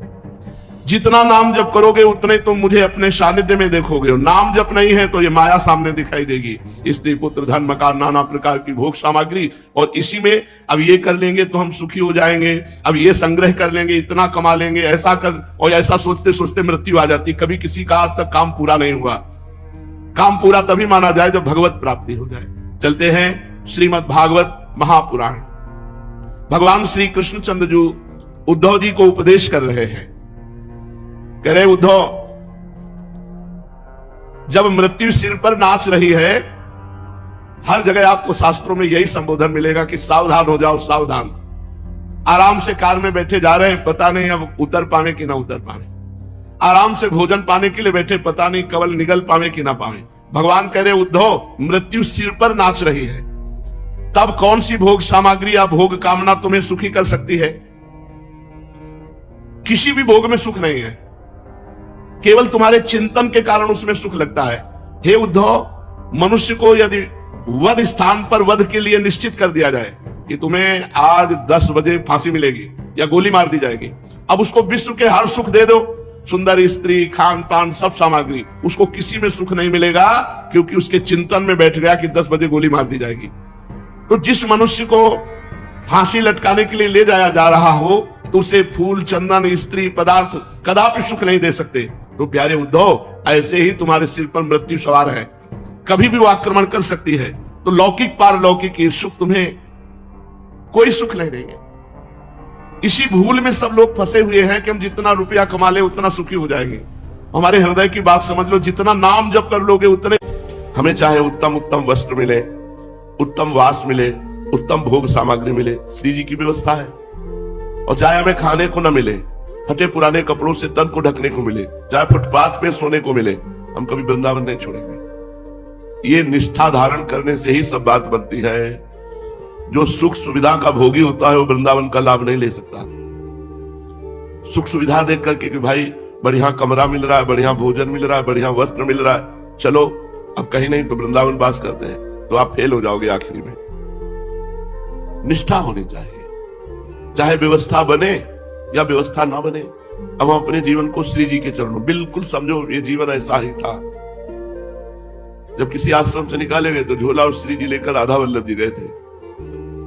जितना नाम जप करोगे उतने तुम मुझे अपने सानिध्य में देखोगे। और नाम जप नहीं है तो ये माया सामने दिखाई देगी। स्त्री पुत्र धन मकान नाना प्रकार की भोग सामग्री, और इसी में अब ये कर लेंगे तो हम सुखी हो जाएंगे, अब ये संग्रह कर लेंगे, इतना कमा लेंगे, ऐसा कर, और ऐसा सोचते सोचते मृत्यु आ जाती। कभी किसी का आज तक काम पूरा नहीं हुआ। काम पूरा तभी माना जाए जब भगवत प्राप्ति हो जाए। चलते हैं श्रीमद् भागवत महापुराण। भगवान श्री कृष्णचंद्र जी उद्धव जी को उपदेश कर रहे हैं। कह रहे उद्धव, जब मृत्यु सिर पर नाच रही है, हर जगह आपको शास्त्रों में यही संबोधन मिलेगा कि सावधान हो जाओ, सावधान। आराम से कार में बैठे जा रहे हैं, पता नहीं अब उतर पावे कि ना उतर पावे। आराम से भोजन पाने के लिए बैठे, पता नहीं कवल निगल पावे कि ना पावे। भगवान कह रहे उद्धव, मृत्यु सिर पर नाच रही है, तब कौन सी भोग सामग्री या भोग कामना तुम्हें सुखी कर सकती है? किसी भी भोग में सुख नहीं है, केवल तुम्हारे चिंतन के कारण उसमें सुख लगता है। हे उद्धव, मनुष्य को यदि वध स्थान पर वध के लिए निश्चित कर दिया जाए कि तुम्हें आज 10 बजे फांसी मिलेगी या गोली मार दी जाएगी, अब उसको विश्व के हर सुख दे दो, सुंदर स्त्री, खान पान, सब सामग्री, उसको किसी में सुख नहीं मिलेगा, क्योंकि उसके चिंतन में बैठ गया कि 10 बजे गोली मार दी जाएगी। तो जिस मनुष्य को फांसी लटकाने के लिए ले जाया जा रहा हो, तो उसे फूल, चंदन, स्त्री, पदार्थ कदापि सुख नहीं दे सकते। तो प्यारे उद्धव, ऐसे ही तुम्हारे सिर पर मृत्यु सवार है, कभी भी वो आक्रमण कर सकती है। तो लौकिक पारलौकिक ये सुख तुम्हें कोई सुख नहीं देंगे। इसी भूल में सब लोग फंसे हुए हैं कि हम जितना रुपया कमा ले उतना सुखी हो जाएंगे। हमारे हृदय की बात समझ लो, जितना नाम जप कर लोगे उतने, हमें चाहे उत्तम उत्तम वस्त्र मिले, उत्तम वास मिले, उत्तम भोग सामग्री मिले, श्री जी की व्यवस्था है। और चाहे हमें खाने को न मिले, फटे पुराने कपड़ों से तन को ढकने को मिले, चाहे फुटपाथ पे सोने को मिले, हम कभी वृंदावन नहीं छोड़ेंगे। ये निष्ठा धारण करने से ही सब बात बनती है। जो सुख सुविधा का भोगी होता है वो वृंदावन का लाभ नहीं ले सकता। सुख सुविधा देख करके कि भाई बढ़िया कमरा मिल रहा है, बढ़िया भोजन मिल रहा है, बढ़िया वस्त्र मिल रहा है, चलो अब कहीं नहीं तो वृंदावन वास करते हैं, तो आप फेल हो जाओगे आखिरी में। निष्ठा होनी चाहिए, चाहे व्यवस्था बने या व्यवस्था ना बने। अब हम अपने जीवन को श्री जी के चरणों, बिल्कुल समझो ये जीवन ऐसा ही था। जब किसी आश्रम से निकाले गए तो झोला और श्री जी लेकर राधा वल्लभ जी गए थे,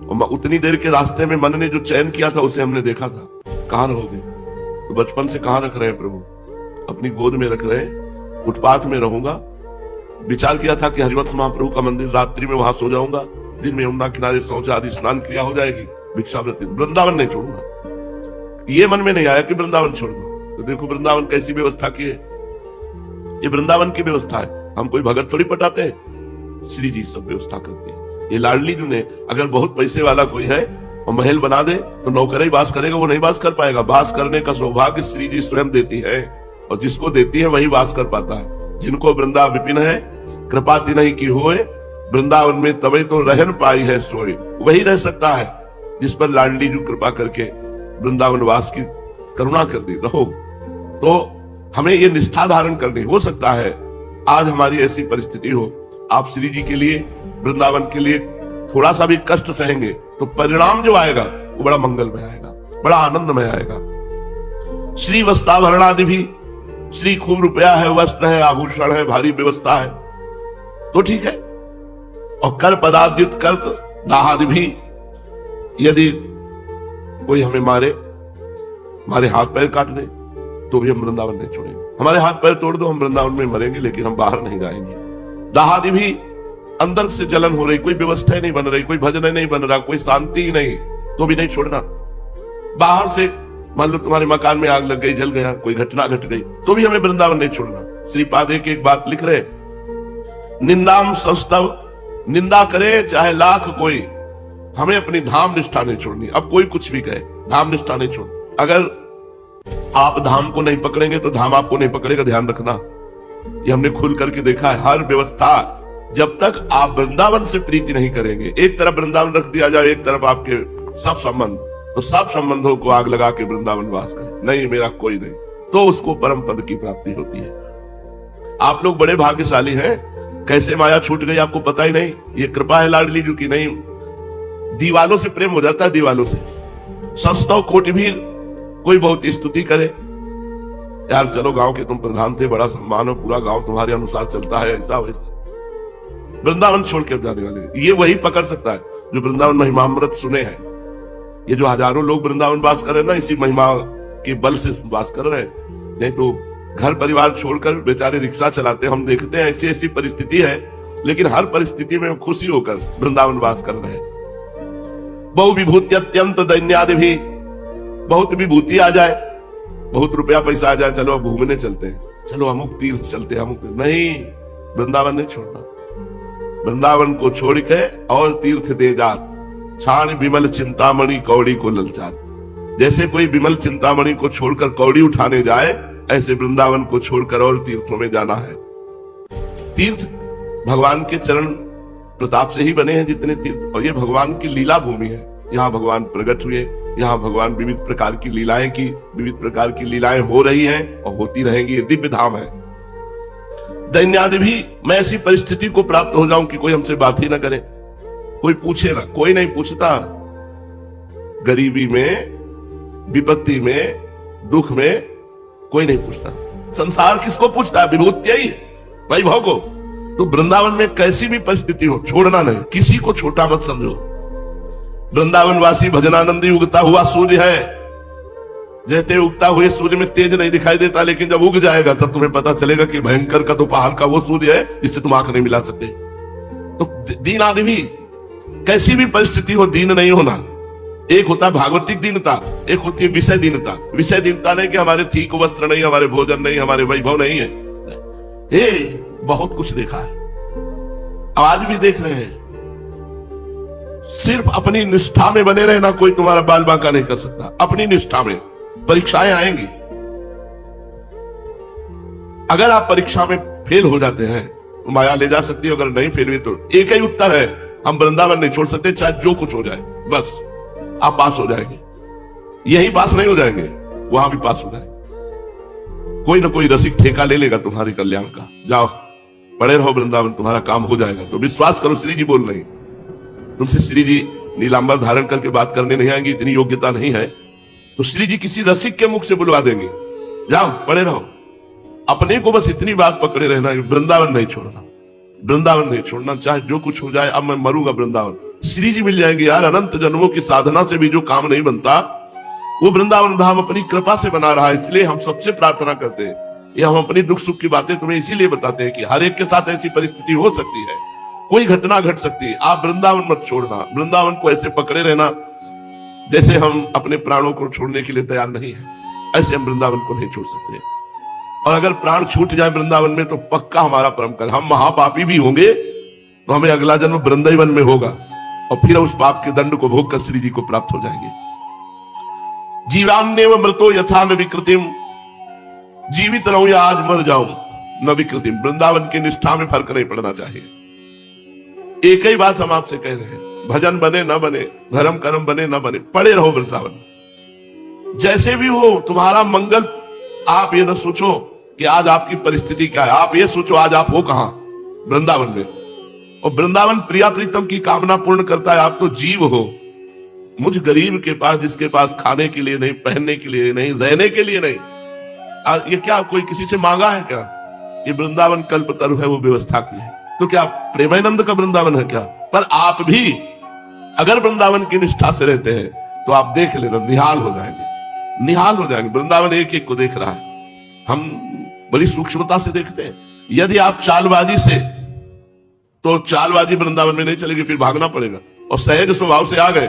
और उतनी देर के रास्ते में मन ने जो चयन किया था उसे हमने देखा था। कहां रहोगे? तो बचपन से कहां रख रहे हैं प्रभु? अपनी गोद में रख रहे हैं। फुटपाथ में रहूंगा, विचार किया था कि हरिवंश महाप्रभु का मंदिर, रात्रि में वहां सो जाऊंगा, दिन में यमुना किनारे शौच आदि स्नान क्रिया हो जाएगी, भिक्षावृत्ति, वृंदावन नहीं छोड़ूंगा। ये मन में नहीं आया कि वृंदावन छोड़ दो। तो देखो वृंदावन कैसी व्यवस्था की है, ये वृंदावन की व्यवस्था है। हम कोई भगत थोड़ी पटाते हैं, श्री जी सब व्यवस्था करते हैं। ये लाडली जो ने अगर बहुत पैसे वाला कोई है और महल बना दे तो नौकर ही वास करेगा, वो नहीं वास कर पाएगा। वास करने का सौभाग्य श्री जी स्वयं देती है और जिसको देती है वही वास कर पाता है। जिनको वृंदा विपिन है कृपा तिन्हि की होए, वृंदावन में तबे तो रहन पाई है सोए। वही रह सकता है जिस पर लाडली जो कृपा करके वृंदावन वास की करुणा कर दी। रहो तो हमें ये निष्ठा धारण करनी। हो सकता है आज हमारी ऐसी परिस्थिति हो, आप श्री जी के लिए वृंदावन के लिए थोड़ा सा भी कष्ट सहेंगे तो परिणाम जो आएगा वो बड़ा मंगलमय आएगा, बड़ा आनंदमय आएगा। श्री वस्त्राभरणादि भी, श्री खूब रुपया है, वस्त्र है, आभूषण है, भारी व्यवस्था है तो ठीक है। और कर पदाद्युत कर दाहादि भी, यदि कोई हमें मारे, हमारे हाथ पैर काट दे तो भी हम वृंदावन नहीं छोड़ेंगे। हमारे हाथ पैर तोड़ दो हम वृंदावन में मरेंगे लेकिन हम बाहर नहीं जाएंगे। दाहादि भी, अंदर से जलन हो रही, कोई व्यवस्था नहीं बन रही, कोई भजन नहीं बन रहा, कोई शांति ही नहीं, तो भी नहीं छोड़ना। बाहर से मान लो तुम्हारे मकान में आग लग गई, जल गया, कोई घटना घट गई तो भी हमें वृंदावन नहीं छोड़ना। श्रीपाद एक बात लिख रहे, निंदाम संस्तव, निंदा करे चाहे लाख कोई, हमें अपनी धाम निष्ठा नहीं छोड़नी। अब कोई कुछ भी कहे, धाम निष्ठा नहीं छोड़। अगर आप धाम को नहीं पकड़ेंगे तो धाम आपको नहीं पकड़ेगा, ध्यान रखना। ये हमने खुल करके देखा है। हर व्यवस्था, जब तक आप वृंदावन से प्रीति नहीं करेंगे, एक तरफ वृंदावन रख दिया जाए, एक तरफ आपके सब संबंध, तो सब संबंधों को आग लगा के वृंदावन वास करें, नहीं मेरा कोई नहीं, तो उसको परम पद की प्राप्ति होती है। आप लोग बड़े भाग्यशाली हैं, कैसे माया छूट गई आपको पता ही नहीं। ये कृपा है लाडली जी की। नहीं, दीवालों से प्रेम हो जाता है, दीवालों से। संस्तव कोटि भी कोई बहुत स्तुति करे, यार चलो गांव के तुम प्रधान थे, बड़ा सम्मान हो, पूरा गांव तुम्हारे अनुसार चलता है, ऐसा वैसा। वृंदावन छोड़ के जाने वाले, ये वही पकड़ सकता है जो वृंदावन महिमामृत सुने हैं। ये जो हजारों लोग वृंदावन वास कर रहे हैं ना, इसी महिमा के बल से वास कर रहे हैं। नहीं तो घर परिवार छोड़कर बेचारे रिक्शा चलाते हैं। हम देखते हैं ऐसी ऐसी परिस्थिति है, लेकिन हर परिस्थिति में खुशी होकर वृंदावन वास कर रहे हैं। बहु विभूति अत्यंत दैन्यादि भी, बहुत विभूति आ जाए, बहुत रुपया पैसा आ जाए, चलो अब घूमने चलते हैं, चलो अमुक तीर्थ चलते हैं, अमुक नहीं, वृंदावन नहीं छोड़ना। वृंदावन को छोड़ के और तीर्थ दे जात, छाण विमल चिंतामणि कौड़ी को ललचात। जैसे कोई विमल चिंतामणि को छोड़कर कौड़ी उठाने जाए, ऐसे वृंदावन को छोड़कर और तीर्थों में जाना है। तीर्थ भगवान के चरण प्रताप से ही बने हैं जितने तीर्थ, और ये भगवान की लीला भूमि है। यहाँ भगवान प्रकट हुए, यहाँ भगवान विविध प्रकार की लीलाएं की, विविध प्रकार की लीलाएं हो रही हैं और होती रहेंगी। ये दिव्य धाम है। दैन्यादि भी, मैं ऐसी परिस्थिति को प्राप्त हो जाऊं कि कोई हमसे बात ही ना करे, कोई पूछे ना, कोई नहीं पूछता। गरीबी में, विपत्ति में, दुख में कोई नहीं पूछता। संसार किसको पूछता है? विभूति ही वैभव को। तो वृंदावन में कैसी भी परिस्थिति हो, छोड़ना नहीं, किसी को छोटा मत समझो। वृंदावन वासी भजनानंदी उगता हुआ सूर्य है। जैसे उगता हुए सूर्य में तेज नहीं दिखाई देता, लेकिन जब उग जाएगा तब तुम्हें पता चलेगा कि भयंकर का दोपहर का वो सूर्य है जिससे तुम आंख नहीं मिला सकते। तो दीन आदि भी, कैसी भी परिस्थिति हो दीन नहीं होना। एक होता है भागवतिक दीनता, एक होती है विषय दीनता। विषय दीनता नहीं कि हमारे ठीक वस्त्र नहीं, हमारे भोजन नहीं, हमारे वैभव नहीं है। ये बहुत कुछ देखा है, आज भी देख रहे हैं। सिर्फ अपनी निष्ठा में बने रहना कोई तुम्हारा बाल बांका नहीं कर सकता। अपनी निष्ठा में परीक्षाएं आएंगी, अगर आप परीक्षा में फेल हो जाते हैं तो माया ले जा सकती है, अगर नहीं फेल हुई तो एक ही उत्तर है, हम वृंदावन नहीं छोड़ सकते, चाहे जो कुछ हो जाए, बस आप पास हो जाएंगे। यही पास नहीं हो जाएंगे, वहां भी पास हो जाएंगे। कोई ना कोई रसिक ठेका ले लेगा तुम्हारे कल्याण का। जाओ पड़े रहो वृंदावन, तुम्हारा काम हो जाएगा। तो विश्वास करो, श्री जी बोल रही, तुमसे श्री जी नीलांबर धारण करके बात करने नहीं आएंगी, इतनी योग्यता नहीं है। तो श्री जी किसी रसिक के मुख से बुलवा देंगे, जाओ पड़े रहो। अपने को बस इतनी बात पकड़े रहना, वृंदावन नहीं छोड़ना, वृंदावन नहीं छोड़ना, चाहे जो कुछ हो जाए। अब मैं मरूंगा वृंदावन, श्री जी मिल जाएंगे। यार अनंत जन्मों की साधना से भी जो काम नहीं बनता, वो वृंदावन धाम अपनी कृपा से बना रहा है। इसलिए हम सबसे प्रार्थना करते हैं, ये हम अपनी दुख सुख की बातें तुम्हें इसीलिए बताते हैं कि हर एक के साथ ऐसी परिस्थिति हो सकती है, कोई घटना घट सकती है। आप वृंदावन मत छोड़ना, वृंदावन को ऐसे पकड़े रहना जैसे हम अपने प्राणों को छोड़ने के लिए तैयार नहीं है, ऐसे हम वृंदावन को नहीं छोड़ सकते। और अगर प्राण छूट जाए वृंदावन में तो पक्का हमारा परम कल, हम महापापी भी होंगे तो हमें अगला जन्म वृंदावन में होगा और फिर उस पाप के दंड को भोग कर श्री जी को प्राप्त हो जाएंगे। जीवान्नेव मृतो यथा न विकृतिम, जीवित रहूं या आज मर जाऊं न विकृतिम। वृंदावन की निष्ठा में फर्क नहीं पड़ना चाहिए। एक ही बात हम आपसे कह रहे हैं, भजन बने न बने, धर्म कर्म बने न बने, पड़े रहो वृंदावन। जैसे भी हो तुम्हारा मंगल। आप ये न सोचो कि आज आपकी परिस्थिति क्या है, आप ये सोचो आज आप हो कहां, वृंदावन में। और वृंदावन प्रिया प्रीतम की कामना पूर्ण करता है। आप तो जीव हो। मुझ गरीब के पास, जिसके पास खाने के लिए नहीं, पहनने के लिए नहीं, रहने के लिए नहीं, ये क्या कोई किसी से मांगा है क्या? ये वृंदावन कल्पतरु है, वो व्यवस्था की है। तो क्या प्रेमानंद का वृंदावन है क्या? पर आप भी अगर वृंदावन की निष्ठा से रहते हैं तो आप देख लेना, निहाल हो जाएंगे, निहाल हो जाएंगे। वृंदावन एक एक को देख रहा है। हम बड़ी सूक्ष्मता से देखते हैं। यदि आप चालबाजी से, तो चालबाजी वृंदावन में नहीं चलेगी, फिर भागना पड़ेगा। और सहज स्वभाव से आ गए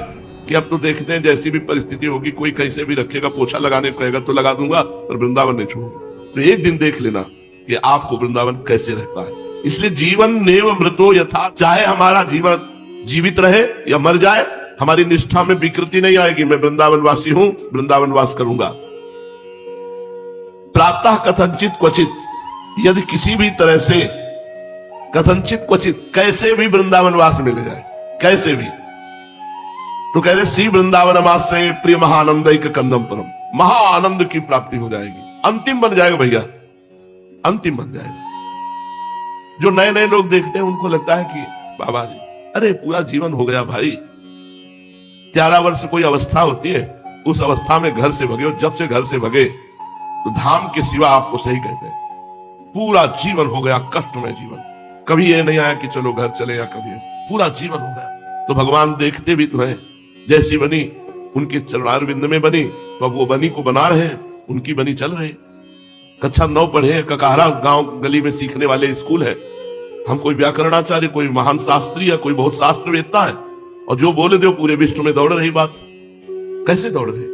कि अब तो देखते हैं जैसी भी परिस्थिति होगी, कोई कैसे भी रखेगा, पोछा लगाने को कहेगा तो लगा दूंगा, पर वृंदावन नहीं छोड़ूंगा। तो एक दिन देख लेना कि आपको वृंदावन कैसे रहता है। इसलिए जीवन नेव मृतो यथा, चाहे हमारा जीवन जीवित रहे या मर जाए, हमारी निष्ठा में विकृति नहीं आएगी। मैं वृंदावन वासी हूं, वृंदावन वास करूंगा। प्रातः कथनचित क्वचित, यदि किसी भी तरह से, कथनचित क्वचित, कैसे भी वृंदावन वास मिल जाए, कैसे भी, तो कह रहे श्री वृंदावन मास से प्रिय महानंद कंदम परम, महाआनंद की प्राप्ति हो जाएगी। अंतिम बन जाएगा भैया, अंतिम बन जाएगा। जो नए नए लोग देखते हैं उनको लगता है कि बाबा जी, अरे पूरा जीवन हो गया भाई, 11 वर्ष कोई अवस्था होती है, उस अवस्था में घर से भगे, और जब से घर से भगे तो धाम के सिवा आपको सही कहते हैं पूरा जीवन हो गया कष्टमय जीवन। कभी ये नहीं आया कि चलो घर चले, या कभी पूरा जीवन हो गया। तो भगवान देखते भी तो हैं, जैसी बनी उनके चरणारविंद में बनी, तो अब वो बनी को बना रहे हैं, उनकी बनी चल रहे। कक्षा 9 पढ़े, ककारा गांव गली में सीखने वाले स्कूल है। हम कोई व्याकरणाचार्य, कोई महान शास्त्री या कोई बहुत शास्त्र वेत्ता है, और जो बोले दो पूरे विश्व में दौड़ रही बात। कैसे दौड़ रहे?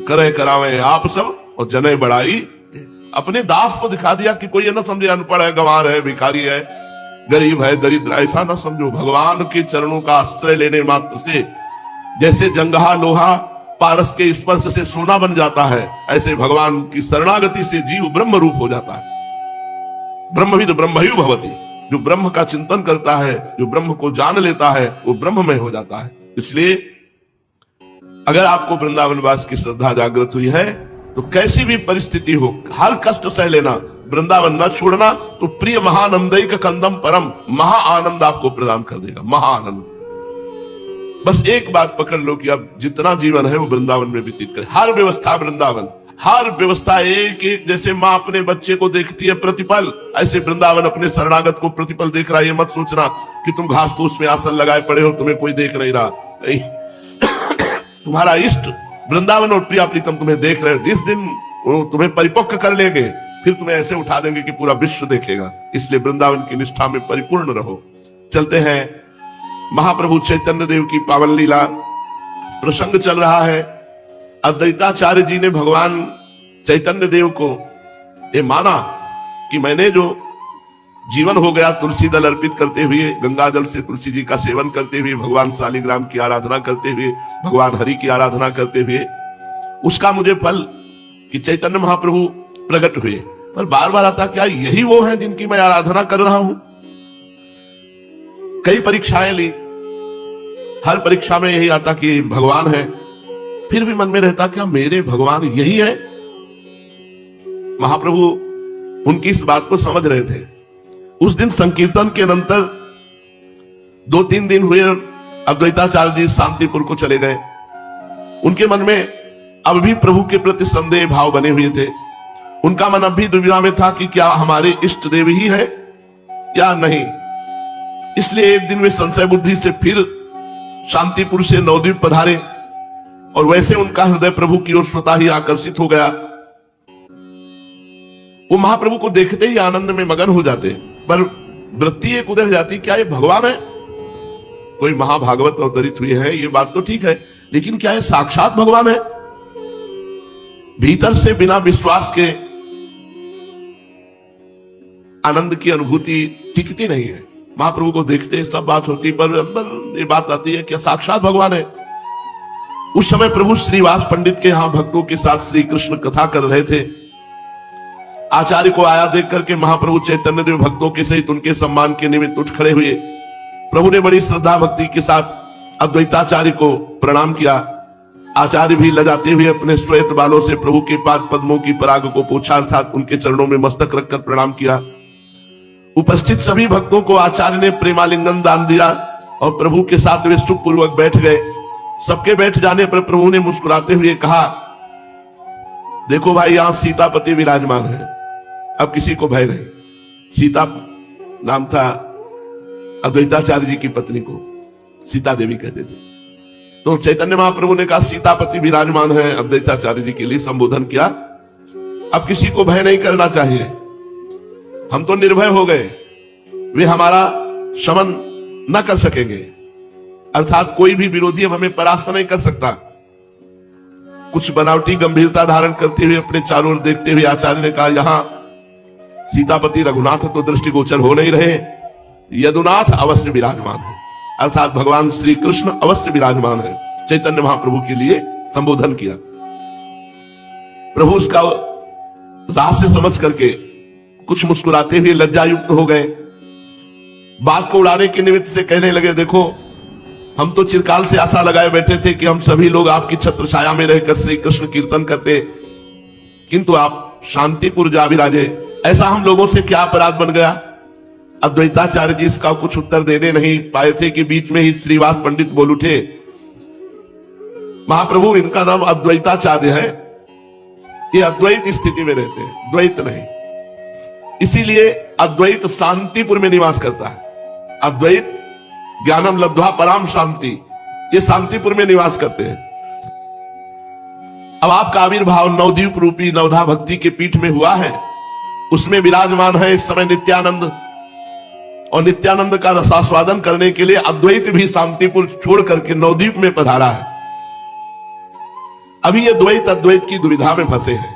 करे करावे आप सब और जने बढ़ाई। अपने दास को दिखा दिया कि कोई ये ना समझे अनपढ़ है, गंवार है, भिखारी है, गरीब है, दरिद्र, ऐसा ना समझो। भगवान के चरणों का आश्रय लेने मात्र से जैसे जंगहा लोहा पारस के स्पर्श से सोना बन जाता है, ऐसे भगवान की शरणागति से जीव ब्रह्म रूप हो जाता है। ब्रह्मविद ब्रह्मयु भवति, जो ब्रह्म का चिंतन करता है, जो ब्रह्म को जान लेता है, वो ब्रह्ममय हो जाता है। इसलिए अगर आपको वृंदावन वास की श्रद्धा जागृत हुई है तो कैसी भी परिस्थिति हो, हर कष्ट सह लेना, वृंदावन न छोड़ना, तो प्रिय महानंदई का कंदम परम, महा आनंद आपको प्रदान कर देगा, महाआनंद। बस एक बात पकड़ लो कि अब जितना जीवन है वो वृंदावन में व्यतीत करें। हर व्यवस्था वृंदावन, हर व्यवस्था एक एक, जैसे माँ अपने बच्चे को देखती है प्रतिपल, ऐसे वृंदावन अपने शरणागत को प्रतिपल देख रहा है। ये मत सोचना कि तुम घास फूस में आसन लगाए पड़े हो, तुम्हें कोई देख नहीं रहा। नहीं, तुम्हारा इष्ट वृंदावन और प्रिया प्रीतम तुम्हें देख रहे हैं। जिस दिन वो तुम्हें परिपक्व कर लेंगे, फिर तुम्हें ऐसे उठा देंगे कि पूरा विश्व देखेगा। इसलिए वृंदावन की निष्ठा में परिपूर्ण रहो। चलते हैं, महाप्रभु चैतन्य देव की पावन लीला प्रसंग चल रहा है। अद्वैताचार्य जी ने भगवान चैतन्य देव को ये माना कि मैंने जो जीवन हो गया तुलसी दल अर्पित करते हुए, गंगा जल से तुलसी जी का सेवन करते हुए, भगवान शालिग्राम की आराधना करते हुए, भगवान हरि की आराधना करते हुए, उसका मुझे फल कि चैतन्य महाप्रभु प्रकट हुए। पर बार बार आता, क्या यही वो हैं जिनकी मैं आराधना कर रहा हूं? कई परीक्षाएं ली, हर परीक्षा में यही आता कि भगवान है। फिर भी मन में रहता, क्या मेरे भगवान यही है? महाप्रभु उनकी इस बात को समझ रहे थे। उस दिन संकीर्तन के अनंतर 2-3 दिन हुए, अद्वैताचार्य जी शांतिपुर को चले गए। उनके मन में अब भी प्रभु के प्रति संदेह भाव बने हुए थे। उनका मन अब भी दुविधा में था कि क्या हमारे इष्ट देव ही है या नहीं। इसलिए एक दिन वे संशय बुद्धि से फिर शांतिपुर से नवद्वीप पधारे, और वैसे उनका हृदय प्रभु की ओर स्वतः ही आकर्षित हो गया। वो महाप्रभु को देखते ही आनंद में मगन हो जाते, पर वृत्ति एक उधर जाती, क्या ये भगवान है? कोई महाभागवत अवतरित हुई है, ये बात तो ठीक है, लेकिन क्या ये साक्षात भगवान है? भीतर से बिना विश्वास के आनंद की अनुभूति टिकती नहीं है। महाप्रभु को देखते सब बात होती, पर अंदर ये बात आती है कि साक्षात भगवान है। उस समय प्रभु श्रीवास पंडित के यहां भक्तों के साथ श्री कृष्ण कथा कर रहे थे। आचार्य को आया देख करके महाप्रभु चैतन्य देव भक्तों के सहित उनके सम्मान के निमित्त उठ खड़े हुए। प्रभु ने बड़ी श्रद्धा भक्ति के साथ अद्वैताचार्य को प्रणाम किया। आचार्य भी लजाते हुए अपने श्वेत बालों से प्रभु के पाद पद्मों की पराग को पोंछा, अर्थात उनके चरणों में मस्तक रखकर प्रणाम किया। उपस्थित सभी भक्तों को आचार्य ने प्रेमालिंगन दान दिया और प्रभु के साथ वे सुखपूर्वक बैठ गए। सबके बैठ जाने पर प्रभु ने मुस्कुराते हुए कहा, देखो भाई, यहां सीतापति विराजमान है, अब किसी को भय नहीं। सीता नाम था अद्वैताचार्य जी की पत्नी को, सीता देवी कहते थे। तो चैतन्य महाप्रभु ने कहा, सीतापति विराजमान है, अद्वैताचार्य जी के लिए संबोधन किया। अब किसी को भय नहीं करना चाहिए, हम तो निर्भय हो गए, वे हमारा शमन न कर सकेंगे, अर्थात कोई भी विरोधी अब हमें परास्त नहीं कर सकता। कुछ बनावटी गंभीरता धारण करते हुए अपने चारों ओर देखते हुए आचार्य ने कहा, यहां सीतापति रघुनाथ तो दृष्टिगोचर हो नहीं रहे, यदुनाथ अवश्य विराजमान है, अर्थात भगवान श्री कृष्ण अवश्य विराजमान है। चैतन्य महाप्रभु के लिए संबोधन किया। प्रभु उसका रहस्य समझ करके कुछ मुस्कुराते हुए लज्जायुक्त हो गए। बात को उड़ाने के निमित्त से कहने लगे, देखो, हम तो चिरकाल से आशा लगाए बैठे थे कि हम सभी लोग आपकी छत्र छाया में रहकर श्री कृष्ण कीर्तन करते, किंतु आप शांतिपुर जा विराजे, ऐसा हम लोगों से क्या अपराध बन गया? अद्वैताचार्य जी इसका कुछ उत्तर देने नहीं पाए थे कि बीच में ही श्रीवास पंडित बोल उठे, महाप्रभु, इनका नाम अद्वैताचार्य है, ये अद्वैत स्थिति में रहते हैं, द्वैत नहीं, इसीलिए अद्वैत शांतिपुर में निवास करता है। अद्वैत ज्ञानम लब्ध्वा पराम शांति, ये शांतिपुर में निवास करते हैं। अब आपका आविर्भाव नवद्वीप रूपी नवधा भक्ति के पीठ में हुआ है, उसमें विराजमान है इस समय नित्यानंद, और नित्यानंद का रसास्वादन करने के लिए अद्वैत भी शांतिपुर छोड़ करके नवद्वीप में पधारा है। अभी ये द्वैत अद्वैत की दुविधा में फंसे हैं।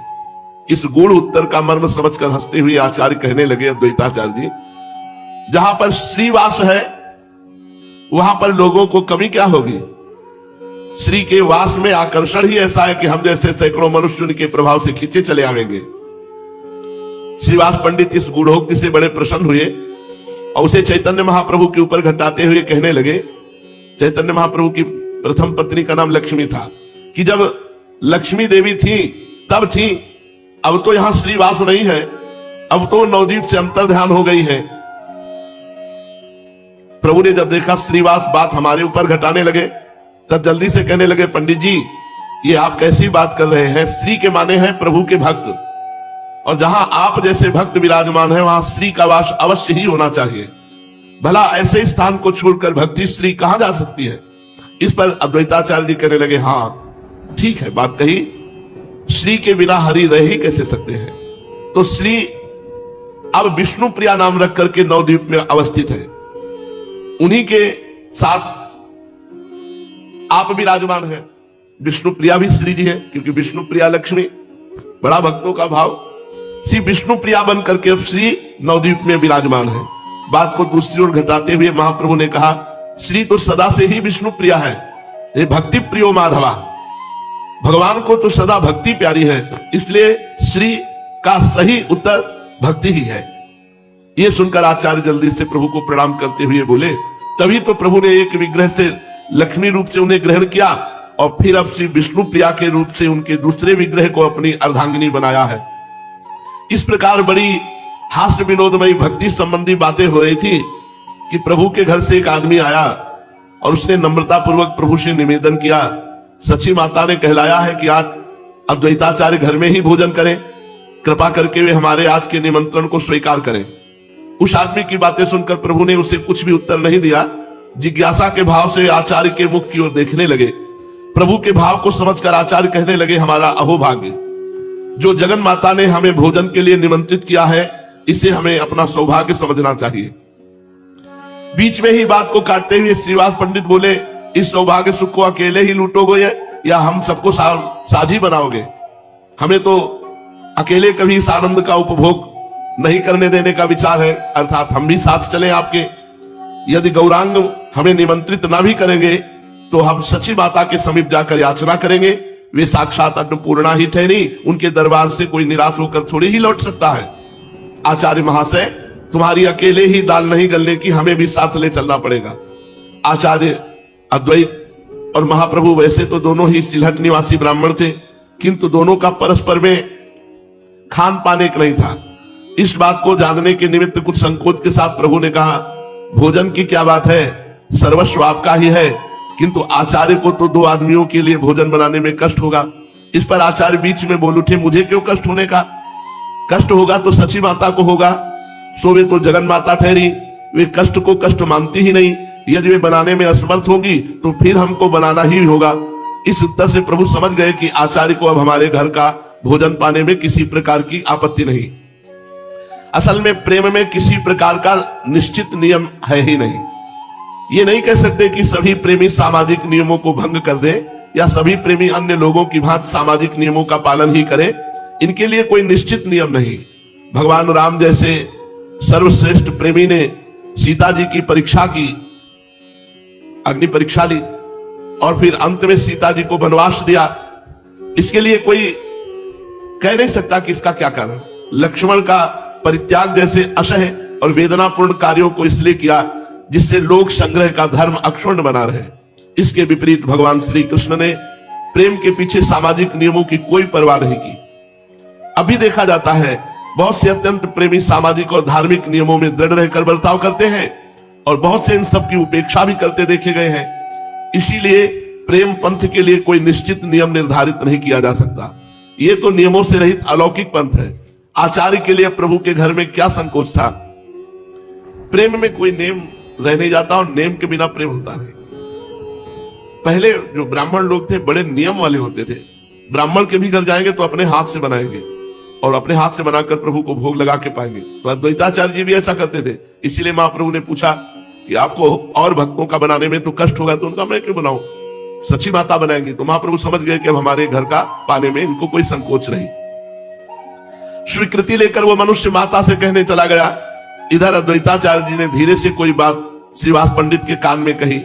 इस गूढ़ उत्तर का मर्म समझकर हंसते हुए आचार्य कहने लगे, अद्वैताचार्य जी, जहां पर श्रीवास है वहां पर लोगों को कमी क्या होगी? श्री के वास में आकर्षण ही ऐसा है कि हम जैसे सैकड़ों मनुष्य उनके प्रभाव से खींचे चले आवेंगे। श्रीवास पंडित इस गूढ़ोक्ति से बड़े प्रसन्न हुए और उसे चैतन्य महाप्रभु के ऊपर घटाते हुए कहने लगे। चैतन्य महाप्रभु की प्रथम पत्नी का नाम लक्ष्मी था, कि जब लक्ष्मी देवी थी तब थी, अब तो यहां श्रीवास नहीं है, अब तो नवद्वीप से अंतर ध्यान हो गई है। प्रभु ने जब देखा श्रीवास बात हमारे ऊपर घटाने लगे, तब जल्दी से कहने लगे, पंडित जी, ये आप कैसी बात कर रहे हैं? श्री के माने हैं प्रभु के भक्त, और जहां आप जैसे भक्त विराजमान है वहां श्री का वास अवश्य ही होना चाहिए। भला ऐसे स्थान को छोड़कर भक्ति श्री कहां जा सकती है? इस पर अद्वैताचार्य जी कहने लगे, हाँ ठीक है, बात कही, श्री के बिना हरि रह ही कैसे सकते हैं? तो श्री अब विष्णु प्रिया नाम रख करके नवद्वीप में अवस्थित है, उन्हीं के साथ आप विराजमान हैं। विष्णु प्रिया भी श्री जी है, क्योंकि विष्णु प्रिया लक्ष्मी, बड़ा भक्तों का भाव, श्री विष्णु प्रिया बन करके अब श्री नवद्वीप में विराजमान है। बात को दूसरी ओर घटाते हुए महाप्रभु ने कहा, श्री तो सदा से ही विष्णु प्रिया है, ये भक्ति प्रियो माधवा, भगवान को तो सदा भक्ति प्यारी है, इसलिए श्री का सही उत्तर भक्ति ही है। ये सुनकर आचार्य जल्दी से प्रभु को प्रणाम करते हुए बोले, तभी तो प्रभु ने एक विग्रह से लक्ष्मी रूप से उन्हें ग्रहण किया और फिर अब श्री विष्णु प्रिया के रूप से उनके दूसरे विग्रह को अपनी अर्धांगिनी बनाया है। इस प्रकार बड़ी हास्य विनोदमयी भक्ति संबंधी बातें हो रही थी कि प्रभु के घर से एक आदमी आया और उसने नम्रता पूर्वक प्रभु से निवेदन किया, सची माता ने कहलाया है कि आज अद्वैताचार्य घर में ही भोजन करें, कृपा करके वे हमारे आज के निमंत्रण को स्वीकार करें। उस आदमी की बातें सुनकर प्रभु ने उसे कुछ भी उत्तर नहीं दिया, जिज्ञासा के भाव से आचार्य के मुख की ओर देखने लगे। प्रभु के भाव को समझकर आचार्य कहने लगे, हमारा अहोभाग्य, जो जगन माता ने हमें भोजन के लिए निमंत्रित किया है, इसे हमें अपना सौभाग्य समझना चाहिए। बीच में ही बात को काटते हुए श्रीवास पंडित बोले, इस सौभाग्य सुख को अकेले ही लूटोगे या हम सबको साझी बनाओगे? हमें तो अकेले कभी इस आनंद का उपभोग नहीं करने देने का विचार है, अर्थात हम भी साथ चले आपके। यदि गौरांग हमें निमंत्रित ना भी करेंगे तो हम सची माता के समीप जाकर याचना करेंगे। वे साक्षात अन्नपूर्णा ही ठहरी, उनके दरबार से कोई निराश होकर थोड़ी ही लौट सकता है। आचार्य महाशय, तुम्हारी अकेले ही दाल नहीं गलने की, हमें भी साथ ले चलना पड़ेगा। आचार्य अद्वैत और महाप्रभु वैसे तो दोनों ही सिलहट निवासी ब्राह्मण थे, किंतु दोनों का परस्पर में खान पान एक नहीं था। इस बात को जानने के निमित्त कुछ संकोच के साथ प्रभु ने कहा, भोजन की क्या बात है, सर्वस्व आपका ही है, किंतु आचार्य को तो 2 आदमियों के लिए भोजन बनाने में कष्ट होगा। इस पर आचार्य बीच में बोल उठे, मुझे क्यों कष्ट होने का, कष्ट होगा तो सची माता को होगा, सो वे तो जगन माता ठहरी, वे कष्ट को कष्ट मानती ही नहीं। यदि वे बनाने में असमर्थ होगी तो फिर हमको बनाना ही होगा। इस उत्तर से प्रभु समझ गए कि आचार्य को अब हमारे घर का भोजन पाने में किसी प्रकार की आपत्ति नहीं। असल में प्रेम में किसी प्रकार का निश्चित नियम है ही नहीं। ये नहीं कह सकते कि सभी प्रेमी सामाजिक नियमों को भंग कर दे या सभी प्रेमी अन्य लोगों की भांति सामाजिक नियमों का पालन ही करें। इनके लिए कोई निश्चित नियम नहीं। भगवान राम जैसे सर्वश्रेष्ठ प्रेमी ने सीता जी की परीक्षा की, अग्नि परीक्षा ली और फिर अंत में सीता जी को वनवास दिया। इसके लिए कोई कह नहीं सकता कि इसका क्या कारण। लक्ष्मण का परित्याग जैसे असह्य और वेदनापूर्ण कार्यों को इसलिए किया जिससे लोक संग्रह का धर्म अक्षुण्ण बना रहे। इसके विपरीत भगवान श्री कृष्ण ने प्रेम के पीछे सामाजिक नियमों की कोई परवाह नहीं की। अभी देखा जाता है बहुत से अत्यंत प्रेमी सामाजिक और धार्मिक नियमों में दृढ़ रहकर बर्ताव करते हैं और बहुत से इन सब की उपेक्षा भी करते देखे गए हैं। इसीलिए प्रेम पंथ के लिए कोई निश्चित नियम निर्धारित नहीं किया जा सकता। ये तो नियमों से रहित अलौकिक पंथ है। आचार्य के लिए प्रभु के घर में क्या संकोच था। प्रेम में कोई नेम रह नहीं जाता और नेम के बिना प्रेम होता नहीं। पहले जो ब्राह्मण लोग थे बड़े नियम वाले होते थे। ब्राह्मण के भी घर जाएंगे तो अपने हाथ से बनाएंगे और अपने हाथ से बनाकर प्रभु को भोग लगा के पाएंगे। तो अद्वैताचार्य जी भी ऐसा करते थे। इसीलिए महाप्रभु ने पूछा कि आपको और भक्तों का बनाने में तो कष्ट होगा, तो उनका मैं क्यों बनाऊं, सची माता बनाएंगी। तो महाप्रभु समझ गए कि अब हमारे घर का पाने में इनको कोई संकोच नहीं। स्वीकृति लेकर वो मनुष्य माता से कहने चला गया। इधर अद्वैताचार्य जी ने धीरे से कोई बात श्रीवास पंडित के कान में कही।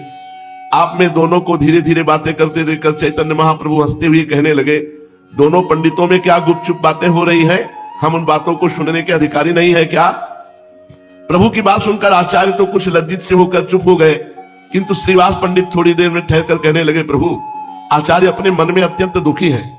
आप में दोनों को धीरे धीरे बातें करते देखकर चैतन्य महाप्रभु हंसते हुए कहने लगे, दोनों पंडितों में क्या गुपचुप बातें हो रही हैं? हम उन बातों को सुनने के अधिकारी नहीं है क्या? प्रभु की बात सुनकर आचार्य तो कुछ लज्जित से होकर चुप हो गए, किंतु श्रीवास पंडित थोड़ी देर में ठहरकर कहने लगे, प्रभु, आचार्य अपने मन में अत्यंत दुखी हैं।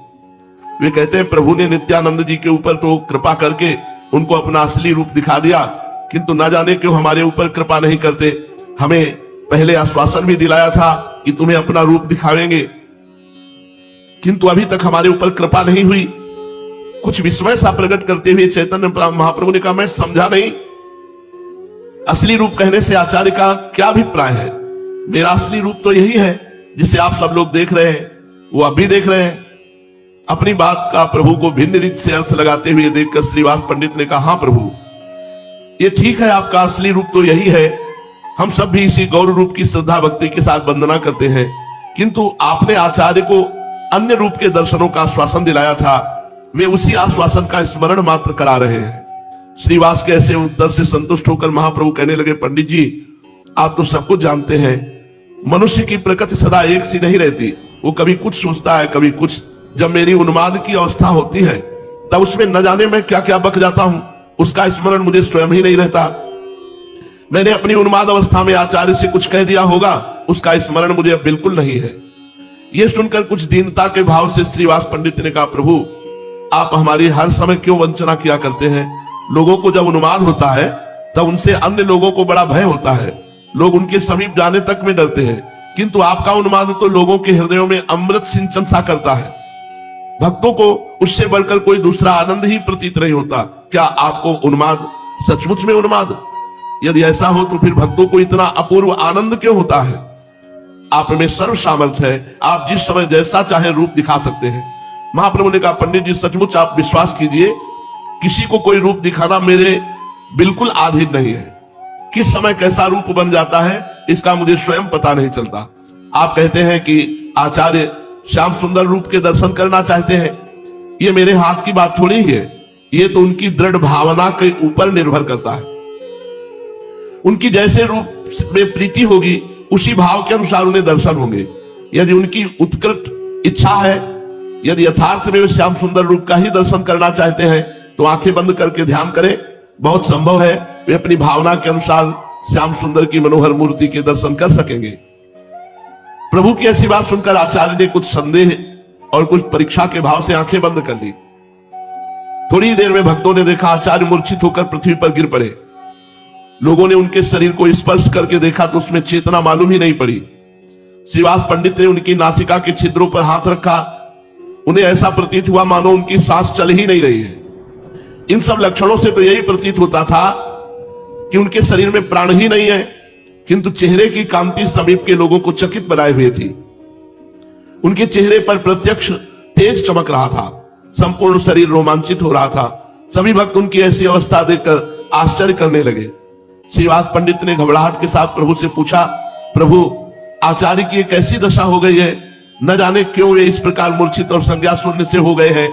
वे कहते हैं, प्रभु ने नित्यानंद जी के ऊपर तो कृपा करके उनको अपना असली रूप दिखा दिया, किंतु न जाने क्यों हमारे ऊपर कृपा नहीं करते। हमें पहले आश्वासन भी दिलाया था कि तुम्हें अपना रूप दिखावेंगे, किंतु अभी तक हमारे ऊपर कृपा नहीं हुई। कुछ विस्मय सा प्रकट करते हुए चैतन्य महाप्रभु ने कहा, मैं समझा नहीं, असली रूप कहने से आचार्य का क्या अभिप्राय है? मेरा असली रूप तो यही है जिसे आप सब लोग देख रहे हैं, वो अब भी देख रहे हैं। अपनी बात का प्रभु को भिन्न रीत से अर्थ लगाते हुए देखकर श्रीवास पंडित ने कहा, हाँ प्रभु, ये ठीक है, आपका असली रूप तो यही है। हम सब भी इसी गौर रूप की श्रद्धा भक्ति के साथ वंदना करते हैं, किंतु आपने आचार्य को अन्य रूप के दर्शनों का आश्वासन दिलाया था, वे उसी आश्वासन का स्मरण मात्र करा रहे हैं। श्रीवास के ऐसे उत्तर से संतुष्ट होकर महाप्रभु कहने लगे, पंडित जी, आप तो सब कुछ जानते हैं, मनुष्य की प्रकृति सदा एक सी नहीं रहती, वो कभी कुछ सोचता है, कभी कुछ। जब मेरी उन्माद की अवस्था होती है तब उसमें न जाने मैं क्या क्या बक जाता हूं, उसका स्मरण मुझे स्वयं ही नहीं रहता। मैंने अपनी उन्माद अवस्था में आचार्य से कुछ कह दिया होगा, उसका स्मरण मुझे अब बिल्कुल नहीं है। यह सुनकर कुछ दीनता के भाव से श्रीवास पंडित ने कहा, प्रभु, आप हमारी हर समय क्यों वंचना किया करते हैं? लोगों को जब उन्माद होता है तब उनसे अन्य लोगों को बड़ा भय होता है, लोग उनके समीप जाने तक में डरते हैं, किंतु आपका उन्माद तो लोगों के हृदयों में अमृत सिंचन सा करता है। भक्तों को उससे बढ़कर कोई दूसरा आनंद ही प्रतीत नहीं होता। क्या आपको उन्माद सचमुच में उन्माद? यदि ऐसा हो तो फिर भक्तों को इतना अपूर्व आनंद क्यों होता है? आप में सर्व सामर्थ्य है, आप जिस समय जैसा चाहे रूप दिखा सकते हैं। महाप्रभु ने कहा, पंडित जी, सचमुच आप विश्वास कीजिए, किसी को कोई रूप दिखाना मेरे बिल्कुल आधीन नहीं है। किस समय कैसा रूप बन जाता है इसका मुझे स्वयं पता नहीं चलता। आप कहते हैं कि आचार्य श्याम सुंदर रूप के दर्शन करना चाहते हैं, ये मेरे हाथ की बात थोड़ी ही है, ये तो उनकी दृढ़ भावना के ऊपर निर्भर करता है। उनकी जैसे रूप में प्रीति होगी उसी भाव के अनुसार उन्हें दर्शन होंगे। यदि उनकी उत्कट इच्छा है, यदि यथार्थ में वे श्याम सुंदर रूप का ही दर्शन करना चाहते हैं तो आंखें बंद करके ध्यान करें। बहुत संभव है वे अपनी भावना के अनुसार श्याम सुंदर की मनोहर मूर्ति के दर्शन कर सकेंगे। प्रभु की ऐसी बात सुनकर आचार्य ने कुछ संदेह और कुछ परीक्षा के भाव से आंखें बंद कर ली। थोड़ी देर में भक्तों ने देखा आचार्य मूर्छित होकर पृथ्वी पर गिर पड़े। लोगों ने उनके शरीर को स्पर्श करके देखा तो उसमें चेतना मालूम ही नहीं पड़ी। श्रीवास पंडित ने उनकी नासिका के छिद्रों पर हाथ रखा। उन्हें ऐसा प्रतीत हुआ मानो उनकी सांस चल ही नहीं रही है। इन सब लक्षणों से तो यही प्रतीत होता था कि उनके शरीर में प्राण ही नहीं है, किंतु चेहरे की कांति समीप के लोगों को चकित बनाए हुए थी। उनके चेहरे पर प्रत्यक्ष तेज चमक रहा था। संपूर्ण शरीर रोमांचित हो रहा था। सभी भक्त उनकी ऐसी अवस्था देखकर आश्चर्य करने लगे। श्रीवास पंडित ने घबराहट के साथ प्रभु से पूछा, प्रभु, आचार्य की एक ऐसी दशा हो गई है, न जाने क्यों वे इस प्रकार मूर्छित और संज्ञा शून्य से हो गए हैं।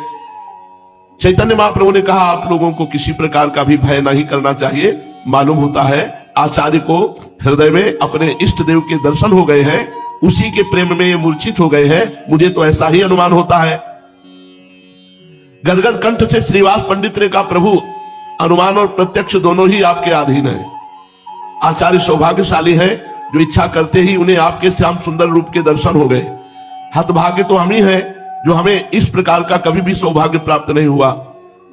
चैतन्य महाप्रभु ने कहा, आप लोगों को किसी प्रकार का भी भय नहीं करना चाहिए। मालूम होता है आचार्य को हृदय में अपने इष्ट देव के दर्शन हो गए हैं, उसी के प्रेम में ये मूर्छित हो गए हैं। मुझे तो ऐसा ही अनुमान होता है। गदगद कंठ से श्रीवास पंडित ने कहा, प्रभु, अनुमान और प्रत्यक्ष दोनों ही आपके अधीन है। आचार्य सौभाग्यशाली है जो इच्छा करते ही उन्हें आपके श्याम सुंदर रूप के दर्शन हो गए। हतभाग्य तो हम ही है जो हमें इस प्रकार का कभी भी सौभाग्य प्राप्त नहीं हुआ।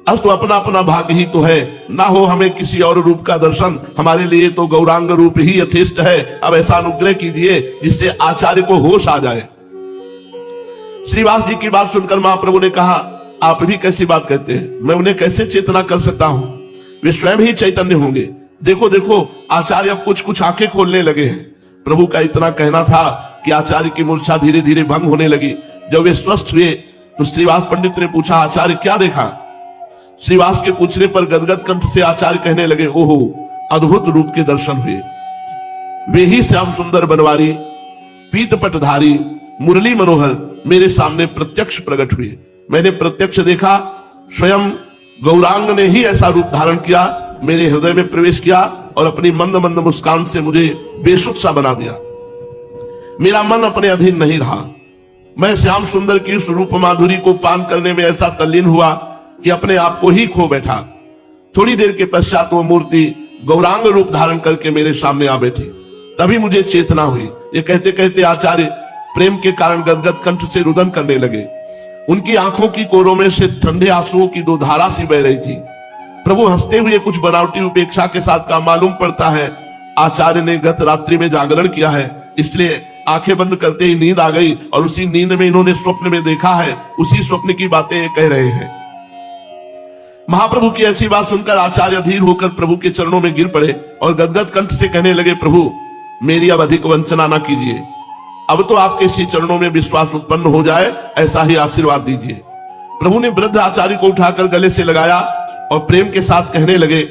अब तो अपना अपना भाग्य ही तो है, ना हो हमें किसी और रूप का दर्शन। हमारे लिए तो गौरांग रूप ही यथेष्ट है। अब ऐसा अनुग्रह कीजिए जिससे आचार्य को होश आ जाए। श्रीवास जी की बात सुनकर महाप्रभु ने कहा, आप भी कैसी बात कहते हैं? मैं उन्हें कैसे चेतना कर सकता हूं? वे स्वयं ही चैतन्य होंगे। देखो देखो, आचार्य अब कुछ कुछ आंखें खोलने लगे हैं। प्रभु का इतना कहना था कि आचार्य की मूर्छा धीरे धीरे भंग होने लगी। जब वे स्वस्थ हुए तो श्रीवास पंडित ने पूछा, आचार्य क्या देखा? श्रीवास के पूछने पर गदगद कंठ से आचार्य कहने लगे, ओहो, अद्भुत रूप के दर्शन हुए। वे ही श्याम सुंदर बनवारी, पीत पटधारी, मुरली मनोहर मेरे सामने प्रत्यक्ष प्रकट हुए। मैंने प्रत्यक्ष देखा, स्वयं गौरांग ने ही ऐसा रूप धारण किया, मेरे हृदय में प्रवेश किया और अपनी मंद मंद मुस्कान से मुझे बेसुध सा बना दिया। मेरा मन अपने अधीन नहीं रहा। मैं श्याम सुंदर की उस रूप माधुरी को पान करने में ऐसा तल्लीन हुआ कि अपने आप को ही खो बैठा। थोड़ी देर के पश्चात वो मूर्ति गौरांग रूप धारण करके मेरे सामने आ बैठी। तभी मुझे चेतना हुई। ये कहते कहते आचार्य प्रेम के कारण गदगद कंठ से रुदन करने लगे। उनकी आंखों की कोरों में से ठंडे आंसुओं की दो धारा सी बह रही थी। प्रभु हंसते हुए कुछ बनावटी उपेक्षा के साथ का मालूम पड़ता है आचार्य ने गत रात्रि में जागरण किया है, इसलिए आंखें बंद करते ही नींद आ गई और उसी नींद में इन्होंने स्वप्न में देखा है, उसी स्वप्न की बातें कह रहे हैं। महाप्रभु की ऐसी बात सुनकर आचार्य अधीर होकर प्रभु के चरणों में गिर पड़े और गदगद कंठ से कहने लगे, प्रभु, मेरी अब अधिक वंचना ना कीजिए। अब तो आपके इसी चरणों में विश्वास उत्पन्न हो जाए, ऐसा ही आशीर्वाद दीजिए। प्रभु ने वृद्ध आचार्य को उठाकर गले से लगाया और प्रेम के साथ कहने लगे,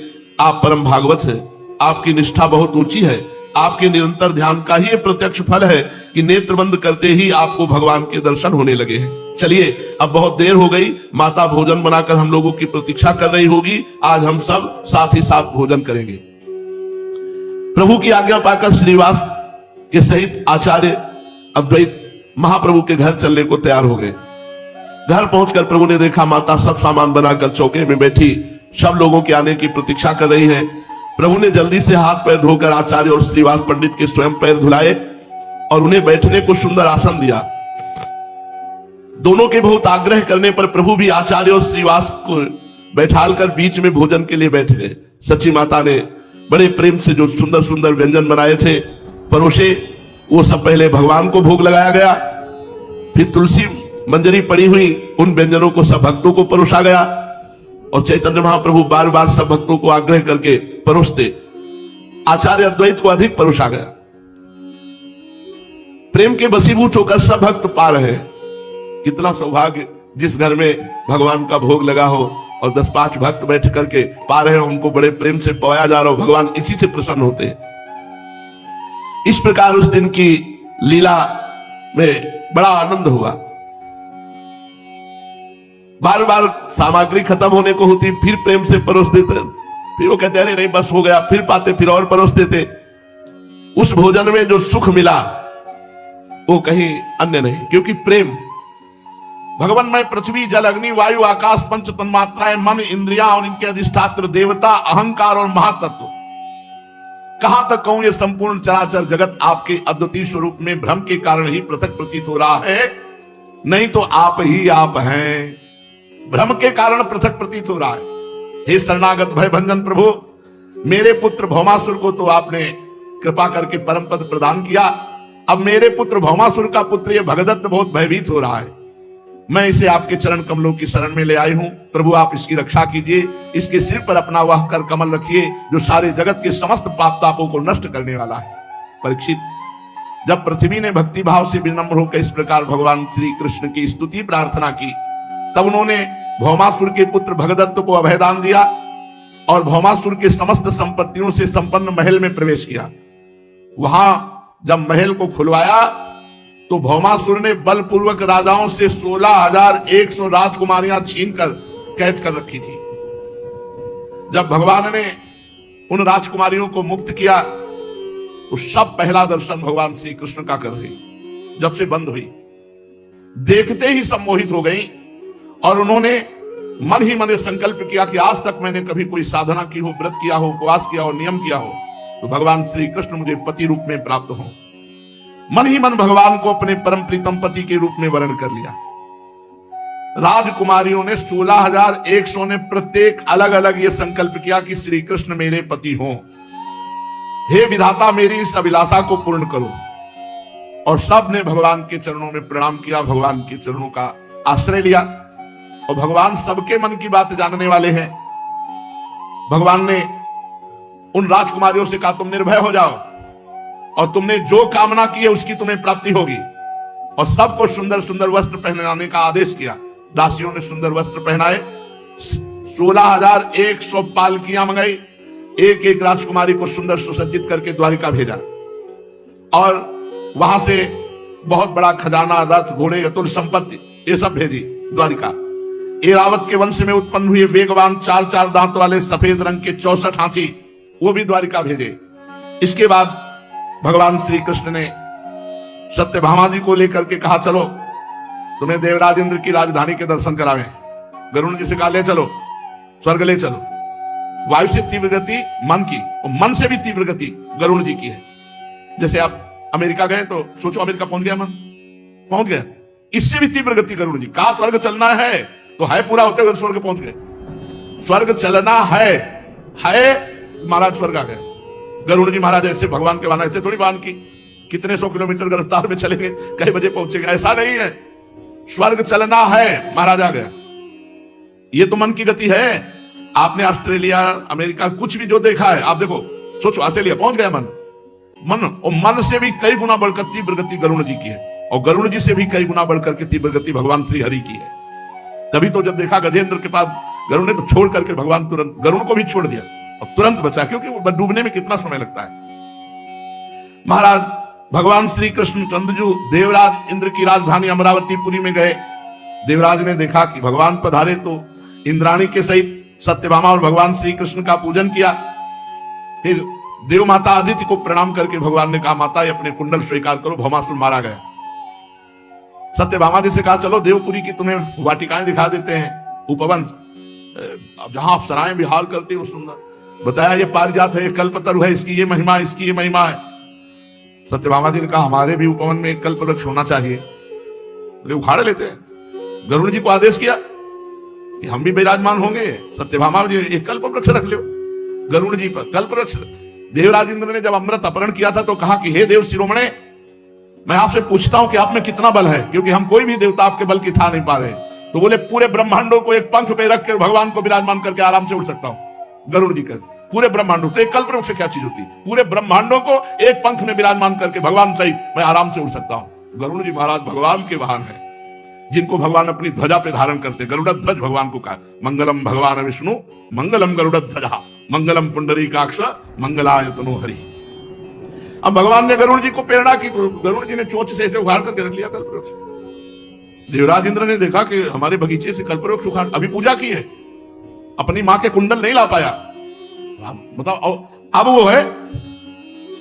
आप परम भागवत हैं, आपकी निष्ठा बहुत ऊंची है। आपके निरंतर ध्यान का ही प्रत्यक्ष फल है कि नेत्र बंद करते ही आपको भगवान के दर्शन होने लगे हैं। चलिए, अब बहुत देर हो गई, माता भोजन बनाकर हम लोगों की प्रतीक्षा कर रही होगी। आज हम सब साथ ही साथ भोजन करेंगे। प्रभु की आज्ञा पाकर श्रीवास के सहित आचार्य अद्वैत महाप्रभु के घर चलने को तैयार हो गए। घर पहुंचकर प्रभु ने देखा माता सब सामान बनाकर चौके में बैठी सब लोगों के आने की प्रतीक्षा कर रही है। प्रभु ने जल्दी से हाथ पैर धोकर आचार्य और श्रीवास पंडित के स्वयं पैर धुलाए और उन्हें बैठने को सुंदर आसन दिया। दोनों के बहुत आग्रह करने पर प्रभु भी आचार्य और श्रीवास को बैठालकर बीच में भोजन के लिए बैठ गए। सची माता ने बड़े प्रेम से जो सुंदर सुंदर व्यंजन बनाए थे परोसे, वो सब पहले भगवान को भोग लगाया गया, फिर तुलसी मंजरी पड़ी हुई उन व्यंजनों को सब भक्तों को परोसा गया और चैतन्य महाप्रभु बार बार सब भक्तों को आग्रह करके परोसते। आचार्य अद्वैत को अधिक परोसा गया। प्रेम के वशीभूत होकर सब भक्त पा रहे हैं। कितना सौभाग्य जिस घर में भगवान का भोग लगा हो और 10-5 भक्त बैठ करके पा रहे हो, उनको बड़े प्रेम से पवाया जा रहा हो, भगवान इसी से प्रसन्न होते हैं। इस प्रकार उस दिन की लीला में बड़ा आनंद हुआ। बार बार सामग्री खत्म होने को होती, फिर प्रेम से परोस देते, फिर वो कहते अरे नहीं बस हो गया, फिर पाते, फिर और परोस देते। उस भोजन में जो सुख मिला वो कहीं अन्य नहीं, क्योंकि प्रेम भगवान में पृथ्वी जल अग्नि वायु आकाश पंच तन्मात्राएं मन इंद्रियां और इनके अधिष्ठात्र देवता अहंकार और महातत्व, कहां तक कहूं ये संपूर्ण चराचर जगत आपके अद्वितीय स्वरूप में भ्रम के कारण ही पृथक प्रतीत हो रहा है, नहीं तो आप ही आप हैं। भ्रम के कारण पृथक प्रतीत हो रहा है। हे शरणागत भय भंजन प्रभु, मेरे पुत्र भौमासुर को तो आपने कृपा करके परम पद प्रदान किया, अब मेरे पुत्र भौमासुर का पुत्र ये भगदत्त बहुत भयभीत हो रहा है, मैं इसे आपके चरण कमलों की शरण में ले आई हूं। प्रभु आप इसकी रक्षा कीजिए, इसके सिर पर अपना वह कर कमल रखिए जो सारे जगत के समस्त पाप तापों को नष्ट करने वाला है। परीक्षित, जब पृथ्वी ने भक्ति भाव से विनम्र होकर इस प्रकार भगवान श्री कृष्ण की स्तुति प्रार्थना की, तब उन्होंने भौमासुर के पुत्र भगदत्त को अभयदान दिया और भौमासुर के समस्त संपत्तियों से संपन्न महल में प्रवेश किया। वहां जब महल को खुलवाया तो भौमासुर ने बलपूर्वक राजाओं से 16,100 राजकुमारियां छीनकर कैद कर रखी थी। जब भगवान ने उन राजकुमारियों को मुक्त किया तो सब पहला दर्शन भगवान श्री कृष्ण का कर रही, जब से बंद हुई, देखते ही सम्मोहित हो गई और उन्होंने मन ही मन संकल्प किया कि आज तक मैंने कभी कोई साधना की हो, व्रत किया हो, उपवास किया हो, नियम किया हो तो भगवान श्री कृष्ण मुझे पति रूप में प्राप्त हो। मन ही मन भगवान को अपने परम प्रीतम पति के रूप में वर्ण कर लिया। राजकुमारियों ने 16,100 ने प्रत्येक अलग अलग ये संकल्प किया कि श्री कृष्ण मेरे पति हों, हे विधाता मेरी इस अभिलाषा को पूर्ण करो। और सब ने भगवान के चरणों में प्रणाम किया, भगवान के चरणों का आश्रय लिया। और भगवान सबके मन की बात जानने वाले हैं। भगवान ने उन राजकुमारियों से कहा तुम निर्भय हो जाओ और तुमने जो कामना की है उसकी तुम्हें प्राप्ति होगी। और सबको सुंदर सुंदर वस्त्र पहनाने का आदेश किया। दासियों ने सुंदर वस्त्र पहनाए, 16,100 पालकियां मंगाई, एक एक राजकुमारी को सुंदर सुसज्जित करके द्वारिका भेजा और वहां से बहुत बड़ा खजाना, रथ, घोड़े, अतुल संपत्ति ये सब भेजी द्वारिका। एरावत के वंश में उत्पन्न हुए वेगवान 4-4 दांत वाले सफेद रंग के 64 हाथी वो भी द्वारिका भेजे। इसके बाद भगवान श्री कृष्ण ने सत्यभामा जी को लेकर के कहा चलो तुम्हें देवराज इंद्र की राजधानी के दर्शन करावें। गरुड़ जी से कहा ले चलो, स्वर्ग ले चलो। वायु से तीव्र गति मन की और मन से भी तीव्र गति गरुड़ जी की है। जैसे आप अमेरिका गए तो सोचो अमेरिका पहुंच गया, मन पहुंच गया, इससे भी तीव्र गति गरुड़ जी। कहा स्वर्ग चलना है तो है पूरा होते हुए स्वर्ग पहुंच गए। स्वर्ग चलना है महाराज स्वर्ग आ गए। गरुड़ जी महाराज ऐसे भगवान के वाहन ऐसे थोड़ी वाहन की कितने 100 किलोमीटर रफ्तार में चलेंगे, कई बजे पहुंचेगा, ऐसा नहीं है। स्वर्ग चलना है, महाराज आ गया। ये तो मन की गति है। आपने ऑस्ट्रेलिया, अमेरिका कुछ भी जो देखा है आप देखो, सोचो ऑस्ट्रेलिया पहुंच गया मन और मन से भी कई गुना बढ़कर तीव्र गति गरुड़ जी की है और गरुड़ जी से भी कई गुना बढ़कर के तीव्र गति भगवान श्री हरि की है। तभी तो जब देखा गजेंद्र के पास गरुड़ ने तो छोड़ करके भगवान तुरंत गरुड़ को भी छोड़ दिया और तुरंत बचा, क्योंकि वो डूबने में कितना समय लगता है। महाराज भगवान श्री कृष्ण चंद्रजू देवराज इंद्र की राजधानी अमरावतीपुरी में गए। देवराज ने देखा कि भगवान पधारे तो इंद्राणी के सहित सत्यभामा और भगवान श्री कृष्ण का पूजन किया। फिर देव माता आदित्य को प्रणाम करके भगवान ने कहा माता ये अपने कुंडल स्वीकार करो, भौमासुर मारा गया। सत्यभामा जी से कहा चलो देवपुरी की तुम्हें वाटिकाएं दिखा देते हैं, उपवन जहां आप सराय विहार करते हो सुंदर। बताया ये पारिजात है, ये कल्पतरु है, इसकी ये महिमा, इसकी ये महिमा है। सत्यभामा जी ने कहा हमारे भी उपवन में एक कल्प वृक्ष होना चाहिए, तो उखाड़ लेते हैं। गरुड़ जी को आदेश किया कि हम भी विराजमान होंगे। सत्यभामा जी एक कल्प वृक्ष रख लो गरुड़ जी पर, कल्प वृक्ष। देवराज इंद्र ने जब अमृत अपहरण किया था तो कहा कि हे देव शिरोमणे, मैं आपसे पूछता हूं कि आप में कितना बल है, क्योंकि हम कोई भी देवता आपके बल की था नहीं पा रहे। तो बोले पूरे ब्रह्मांडों को एक पंख पे रख कर भगवान को विराजमान करके आराम से उड़ सकता हूं। गरुड़ जी कर पूरे ब्रह्मांडों, तो एक कल्प वृक्ष से क्या चीज होती, पूरे ब्रह्मांडों को एक पंख में विराजमान करके भगवान सहित मैं आराम से उड़ सकता हूं। गरुड़ जी महाराज भगवान के वाहन है, जिनको भगवान अपनी ध्वजा पे धारण करते। गरुड़ ध्वज भगवान को कहा मंगलम भगवान विष्णु मंगलम गरुड़ ध्वजा मंगलम पुंडरीकाक्ष मंगलायतनो हरि। अब भगवान ने गरुड़ जी को प्रेरणा की तो गरुड़ जी ने चोंच से ऐसे उखाड़ करके रख लिया कल्पवृक्ष। देवराज इंद्र ने देखा कि हमारे बगीचे से कल्पवृक्ष उखाड़, अभी पूजा की है, अपनी मां के कुंडल नहीं ला पाया। बताओ अब वो है।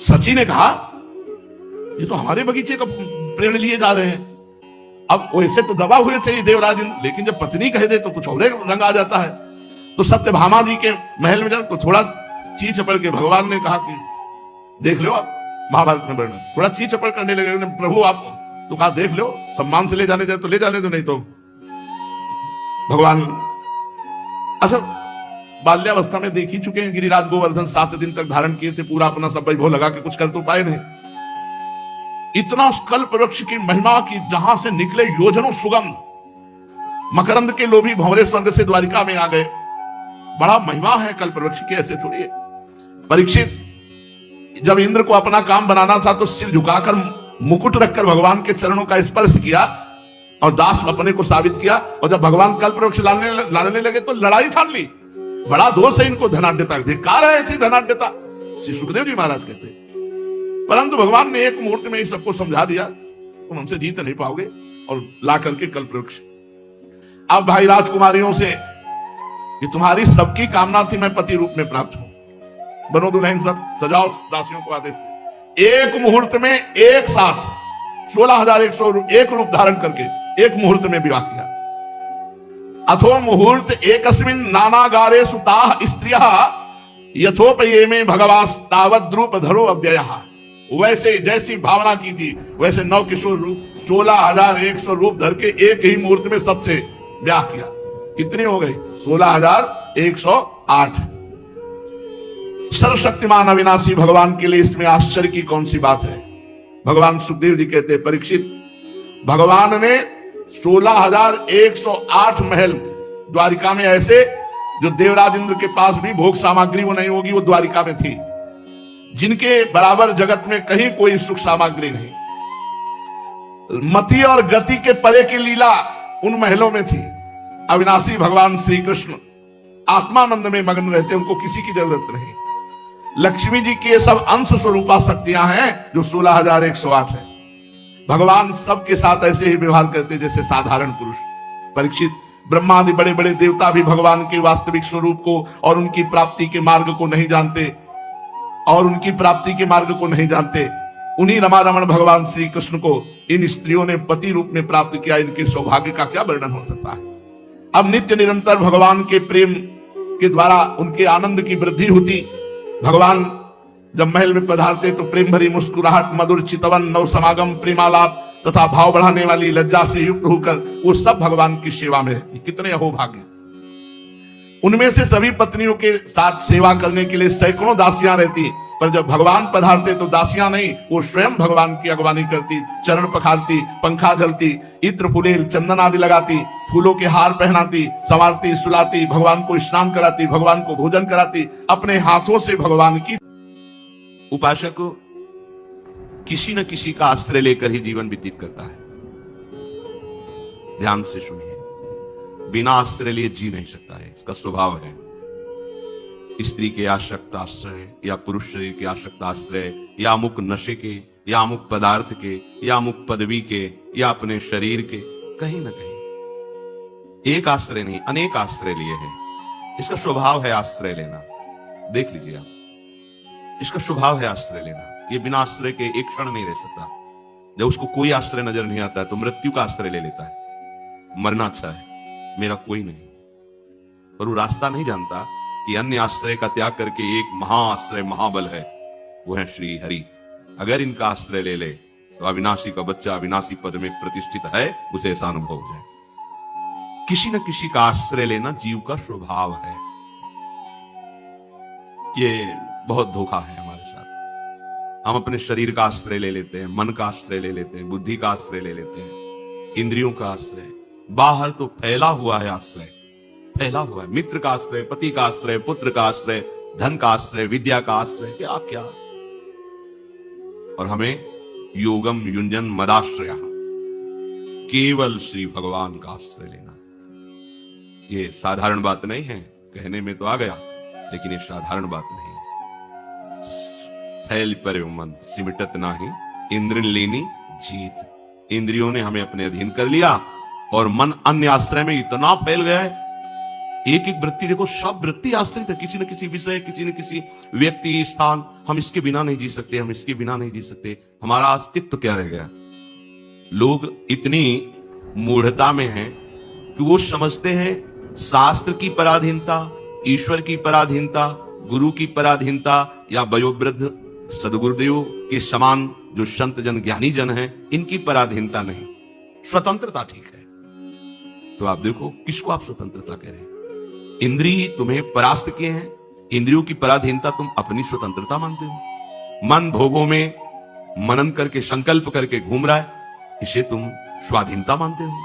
सची ने कहा ये तो हमारे बगीचे का प्रेम लिए जा रहे हैं। अब वैसे तो दबा हुए थे देवराज इंद्र, लेकिन जब पत्नी कह दे तो कुछ और रंग आ जाता है। तो सत्यभामा जी के महल में जाओ तो थोड़ा ची चपड़ के भगवान ने कहा कि देख लो, आप महाभारत में वर्णन थोड़ा ची चपड़ करने लगे, प्रभु आप तो कहा देख लो, सम्मान से ले जाने जाए तो ले जाने दो, नहीं तो भगवान। अच्छा, बाल्यावस्था में देख ही चुके हैं गिरिराज गोवर्धन 7 दिन तक धारण किए थे, पूरा अपना सब वैभव लगा के कुछ कर तो पाए नहीं। इतना उस कल्प वृक्ष की महिमा की जहां से निकले योजनों सुगंध, मकरंद के लोभी भंवरे स्वर्ग से द्वारिका में आ गए। बड़ा महिमा है कल्प वृक्ष की, ऐसे थोड़ी है। परीक्षित जब इंद्र को अपना काम बनाना था तो सिर झुकाकर मुकुट रखकर भगवान के चरणों का स्पर्श किया और दास अपने को साबित किया। और जब भगवान कल्प वृक्ष लाने लगे तो लड़ाई ठान ली। बड़ा दोष है इनको धनाढ्यता, धिक्कार है ऐसी धनाढ्यता, श्री सुखदेव जी महाराज कहते। परंतु भगवान ने एक मुहूर्त में ही सबको समझा दिया, तुम हमसे जीत नहीं पाओगे, और ला करके कल्प वृक्ष। अब भाई राजकुमारियों से कि तुम्हारी सबकी कामना थी मैं पति रूप में प्राप्त हूं, बनो दुल्हन, सब सजाओ, दासियों को आदेश। एक मुहूर्त में एक साथ 16,101 रूप धारण करके एक मुहूर्त में विवाह किया। अथो मुहूर्त एकस्मिन नानागारे सुताः स्त्रियः यथोपयेमे भगवास तावद् रूप धरो अव्ययः। वैसे जैसी भावना की थी वैसे 9 किशोर रूप 16,100 रूप धर के एक ही मुहूर्त में सबसे ब्याह किया। कितनी हो गई? 16,108। सर्वशक्तिमान अविनाशी भगवान के लिए इसमें आश्चर्य की कौन सी बात है? भगवान सुखदेव जी कहते हैं, परीक्षित, भगवान ने 16,108 महल द्वारिका में ऐसे जो देवराज इंद्र के पास भी भोग सामग्री वो नहीं होगी, वो द्वारिका में थी, जिनके बराबर जगत में कहीं कोई सुख सामग्री नहीं। मति और गति के परे की लीला उन महलों में थी। अविनाशी भगवान श्री कृष्ण आत्मानंद में मग्न रहते, उनको किसी की जरूरत नहीं। लक्ष्मी जी की ये सब अंश स्वरूपा शक्तियां हैं जो 16,108 है। भगवान सबके साथ ऐसे ही व्यवहार करते जैसे साधारण पुरुष। परीक्षित, ब्रह्मा आदि बड़े बड़े देवता भी भगवान के वास्तविक स्वरूप को और उनकी प्राप्ति के मार्ग को नहीं जानते, उन्हीं रमा रमण भगवान श्री कृष्ण को इन स्त्रियों ने पति रूप में प्राप्त किया। इनके सौभाग्य का क्या वर्णन हो सकता है? अब नित्य निरंतर भगवान के प्रेम के द्वारा उनके आनंद की वृद्धि होती। भगवान जब महल में पधारते तो प्रेम भरी मुस्कुराहट, मधुर चितवन, नव समागम, प्रेमालाप तथा भाव बढ़ाने वाली लज्जा से युक्त होकर वो सब भगवान की सेवा में रहती। कितने अहोभाग्य! उनमें से सभी पत्नियों के साथ सेवा करने के लिए सैकड़ों दासियां रहती, पर जब भगवान पधारते तो दासियां नहीं, वो स्वयं भगवान की अगवानी करती, चरण पखारती, पंखा झलती, इत्र फुलेल चंदन आदि लगाती, फूलों के हार पहनाती, संवारती, सुलाती, भगवान को स्नान कराती, भगवान को भोजन कराती, अपने हाथों से भगवान की। उपासक किसी न किसी का आश्रय लेकर ही जीवन व्यतीत करता है। ध्यान से सुनिए, बिना आश्रय लिए जी नहीं सकता है, इसका स्वभाव है। स्त्री के आसक्त आश्रय या पुरुष शरीर के आसक्त आश्रय या अमुक नशे के या अमुक पदार्थ के या अमुक पदवी के या अपने शरीर के, कहीं ना कहीं एक आश्रय नहीं अनेक आश्रय लिए हैं। इसका स्वभाव है आश्रय लेना। देख लीजिए आप, इसका स्वभाव है आश्रय लेना। ये बिना आश्रय के एक क्षण नहीं रह सकता। जब उसको कोई आश्रय नजर नहीं आता है तो मृत्यु का आश्रय ले लेता है। मरना अच्छा है, मेरा कोई नहीं, पर वो रास्ता नहीं जानता कि अन्य आश्रय का त्याग करके एक महाआश्रय महाबल है, वो है श्री हरि। अगर इनका आश्रय ले ले तो अविनाशी का बच्चा अविनाशी पद में प्रतिष्ठित है, उसे ऐसा अनुभव हो जाए। किसी न किसी का आश्रय लेना जीव का स्वभाव है। ये बहुत धोखा है हमारे साथ। हम अपने शरीर का आश्रय ले लेते हैं, मन का आश्रय ले लेते हैं, बुद्धि का आश्रय ले लेते हैं, इंद्रियों का आश्रय। बाहर तो फैला हुआ है आश्रय, फैला हुआ है। मित्र का आश्रय, पति का आश्रय, पुत्र का आश्रय, धन का आश्रय, विद्या का आश्रय, क्या क्या। और हमें योगम युंजन मदाश्रय, केवल श्री भगवान का आश्रय लेना। ये साधारण बात नहीं है, कहने में तो आ गया, लेकिन ये साधारण बात नहीं। फैल पर मन सिमटत नाही, इंद्र लेनी जीत। इंद्रियों ने हमें अपने अधीन कर लिया और मन अन्य आश्रय में इतना फैल गया है एक एक वृत्ति देखो, सब वृत्ति आश्रित है किसी न किसी विषय, किसी न किसी व्यक्ति, स्थान। हम इसके बिना नहीं जी सकते, हम इसके बिना नहीं जी सकते। हमारा अस्तित्व क्या रह गया? लोग इतनी मूढ़ता में हैं कि वो समझते हैं शास्त्र की पराधीनता, ईश्वर की पराधीनता, गुरु की पराधीनता या वयोवृद्ध सदगुरुदेव के समान जो संत जन, ज्ञानी जन हैं, इनकी पराधीनता नहीं, स्वतंत्रता ठीक है। तो आप देखो किसको आप स्वतंत्रता कह रहे हैं? इंद्रिय तुम्हें परास्त किए हैं, इंद्रियों की पराधीनता तुम अपनी स्वतंत्रता मानते हो। मन भोगों में मनन करके, संकल्प करके घूम रहा है, इसे तुम स्वाधीनता मानते हो।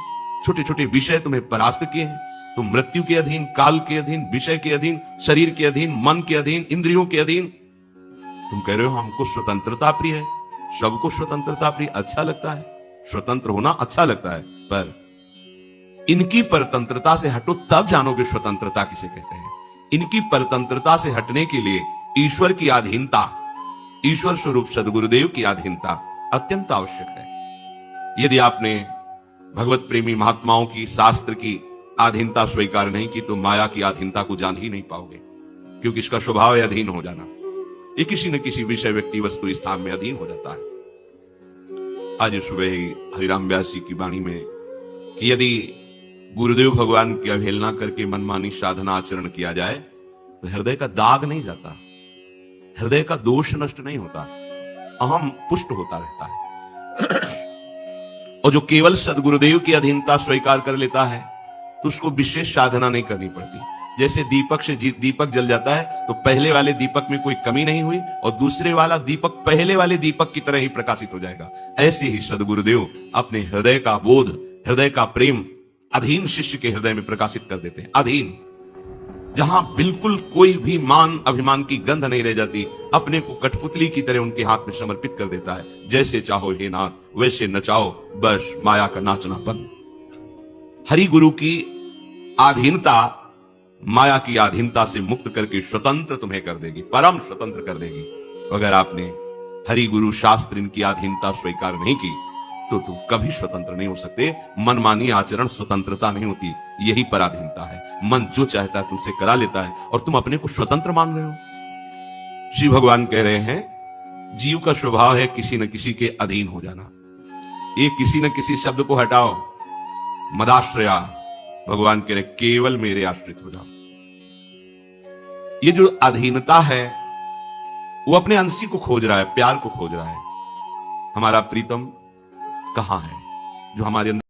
छोटे छोटे विषय तुम्हें परास्त किए हैं, तुम मृत्यु के अधीन, काल के अधीन, विषय के अधीन, शरीर के अधीन, मन के अधीन, इंद्रियों के अधीन। तुम कह रहे हो हमको स्वतंत्रता प्रिय है। सबको स्वतंत्रता प्रिय अच्छा लगता है, स्वतंत्र होना अच्छा लगता है, पर इनकी परतंत्रता से हटो तब जानोगे स्वतंत्रता किसे कहते हैं। इनकी परतंत्रता से हटने के लिए ईश्वर की अधीनता, ईश्वर स्वरूप सदगुरुदेव की अधीनता अत्यंत आवश्यक है। यदि आपने भगवत प्रेमी महात्माओं की, शास्त्र की अधीनता स्वीकार नहीं की तो माया की अधीनता को जान ही नहीं पाओगे, क्योंकि इसका स्वभाव है अधीन हो जाना। ये किसी न किसी विषय, व्यक्ति, वस्तु, स्थान में अधीन हो जाता है। आज सुबह ही हरिराम व्यास जी की वाणी में कि यदि गुरुदेव भगवान की अवहेलना करके मनमानी साधना आचरण किया जाए तो हृदय का दाग नहीं जाता, हृदय का दोष नष्ट नहीं होता, अहम पुष्ट होता रहता है। और जो केवल सदगुरुदेव की अधीनता स्वीकार कर लेता है तो उसको विशेष साधना नहीं करनी पड़ती। जैसे दीपक से दीपक जल जाता है तो पहले वाले दीपक में कोई कमी नहीं हुई और दूसरे वाला दीपक पहले वाले दीपक की तरह ही प्रकाशित हो जाएगा। ऐसे ही सदगुरुदेव अपने हृदय का बोध, हृदय का प्रेम अधीन शिष्य के हृदय में प्रकाशित कर देते हैं। अधीन, जहां बिल्कुल कोई भी मान अभिमान की गंध नहीं रह जाती, अपने को कठपुतली की तरह उनके हाथ में समर्पित कर देता है। जैसे चाहो हे नाथ वैसे नचाओ, बस माया का नाचना बंद। हरि गुरु की अधीनता माया की अधीनता से मुक्त करके स्वतंत्र तुम्हें कर देगी, परम स्वतंत्र कर देगी। अगर आपने हरि गुरु शास्त्र इनकी अधीनता स्वीकार नहीं की तो तुम कभी स्वतंत्र नहीं हो सकते। मनमानी आचरण स्वतंत्रता नहीं होती, यही पराधीनता है। मन जो चाहता है तुमसे करा लेता है और तुम अपने को स्वतंत्र मान रहे हो। श्री भगवान कह रहे हैं जीव का स्वभाव है किसी न किसी के अधीन हो जाना। ये किसी न किसी शब्द को हटाओ, मदाश्रया, भगवान कह रहे केवल मेरे आश्रित हो जाओ। ये जो अधीनता है वो अपने अंशी को खोज रहा है, प्यार को खोज रहा है। हमारा प्रीतम कहां है जो हमारे अंदर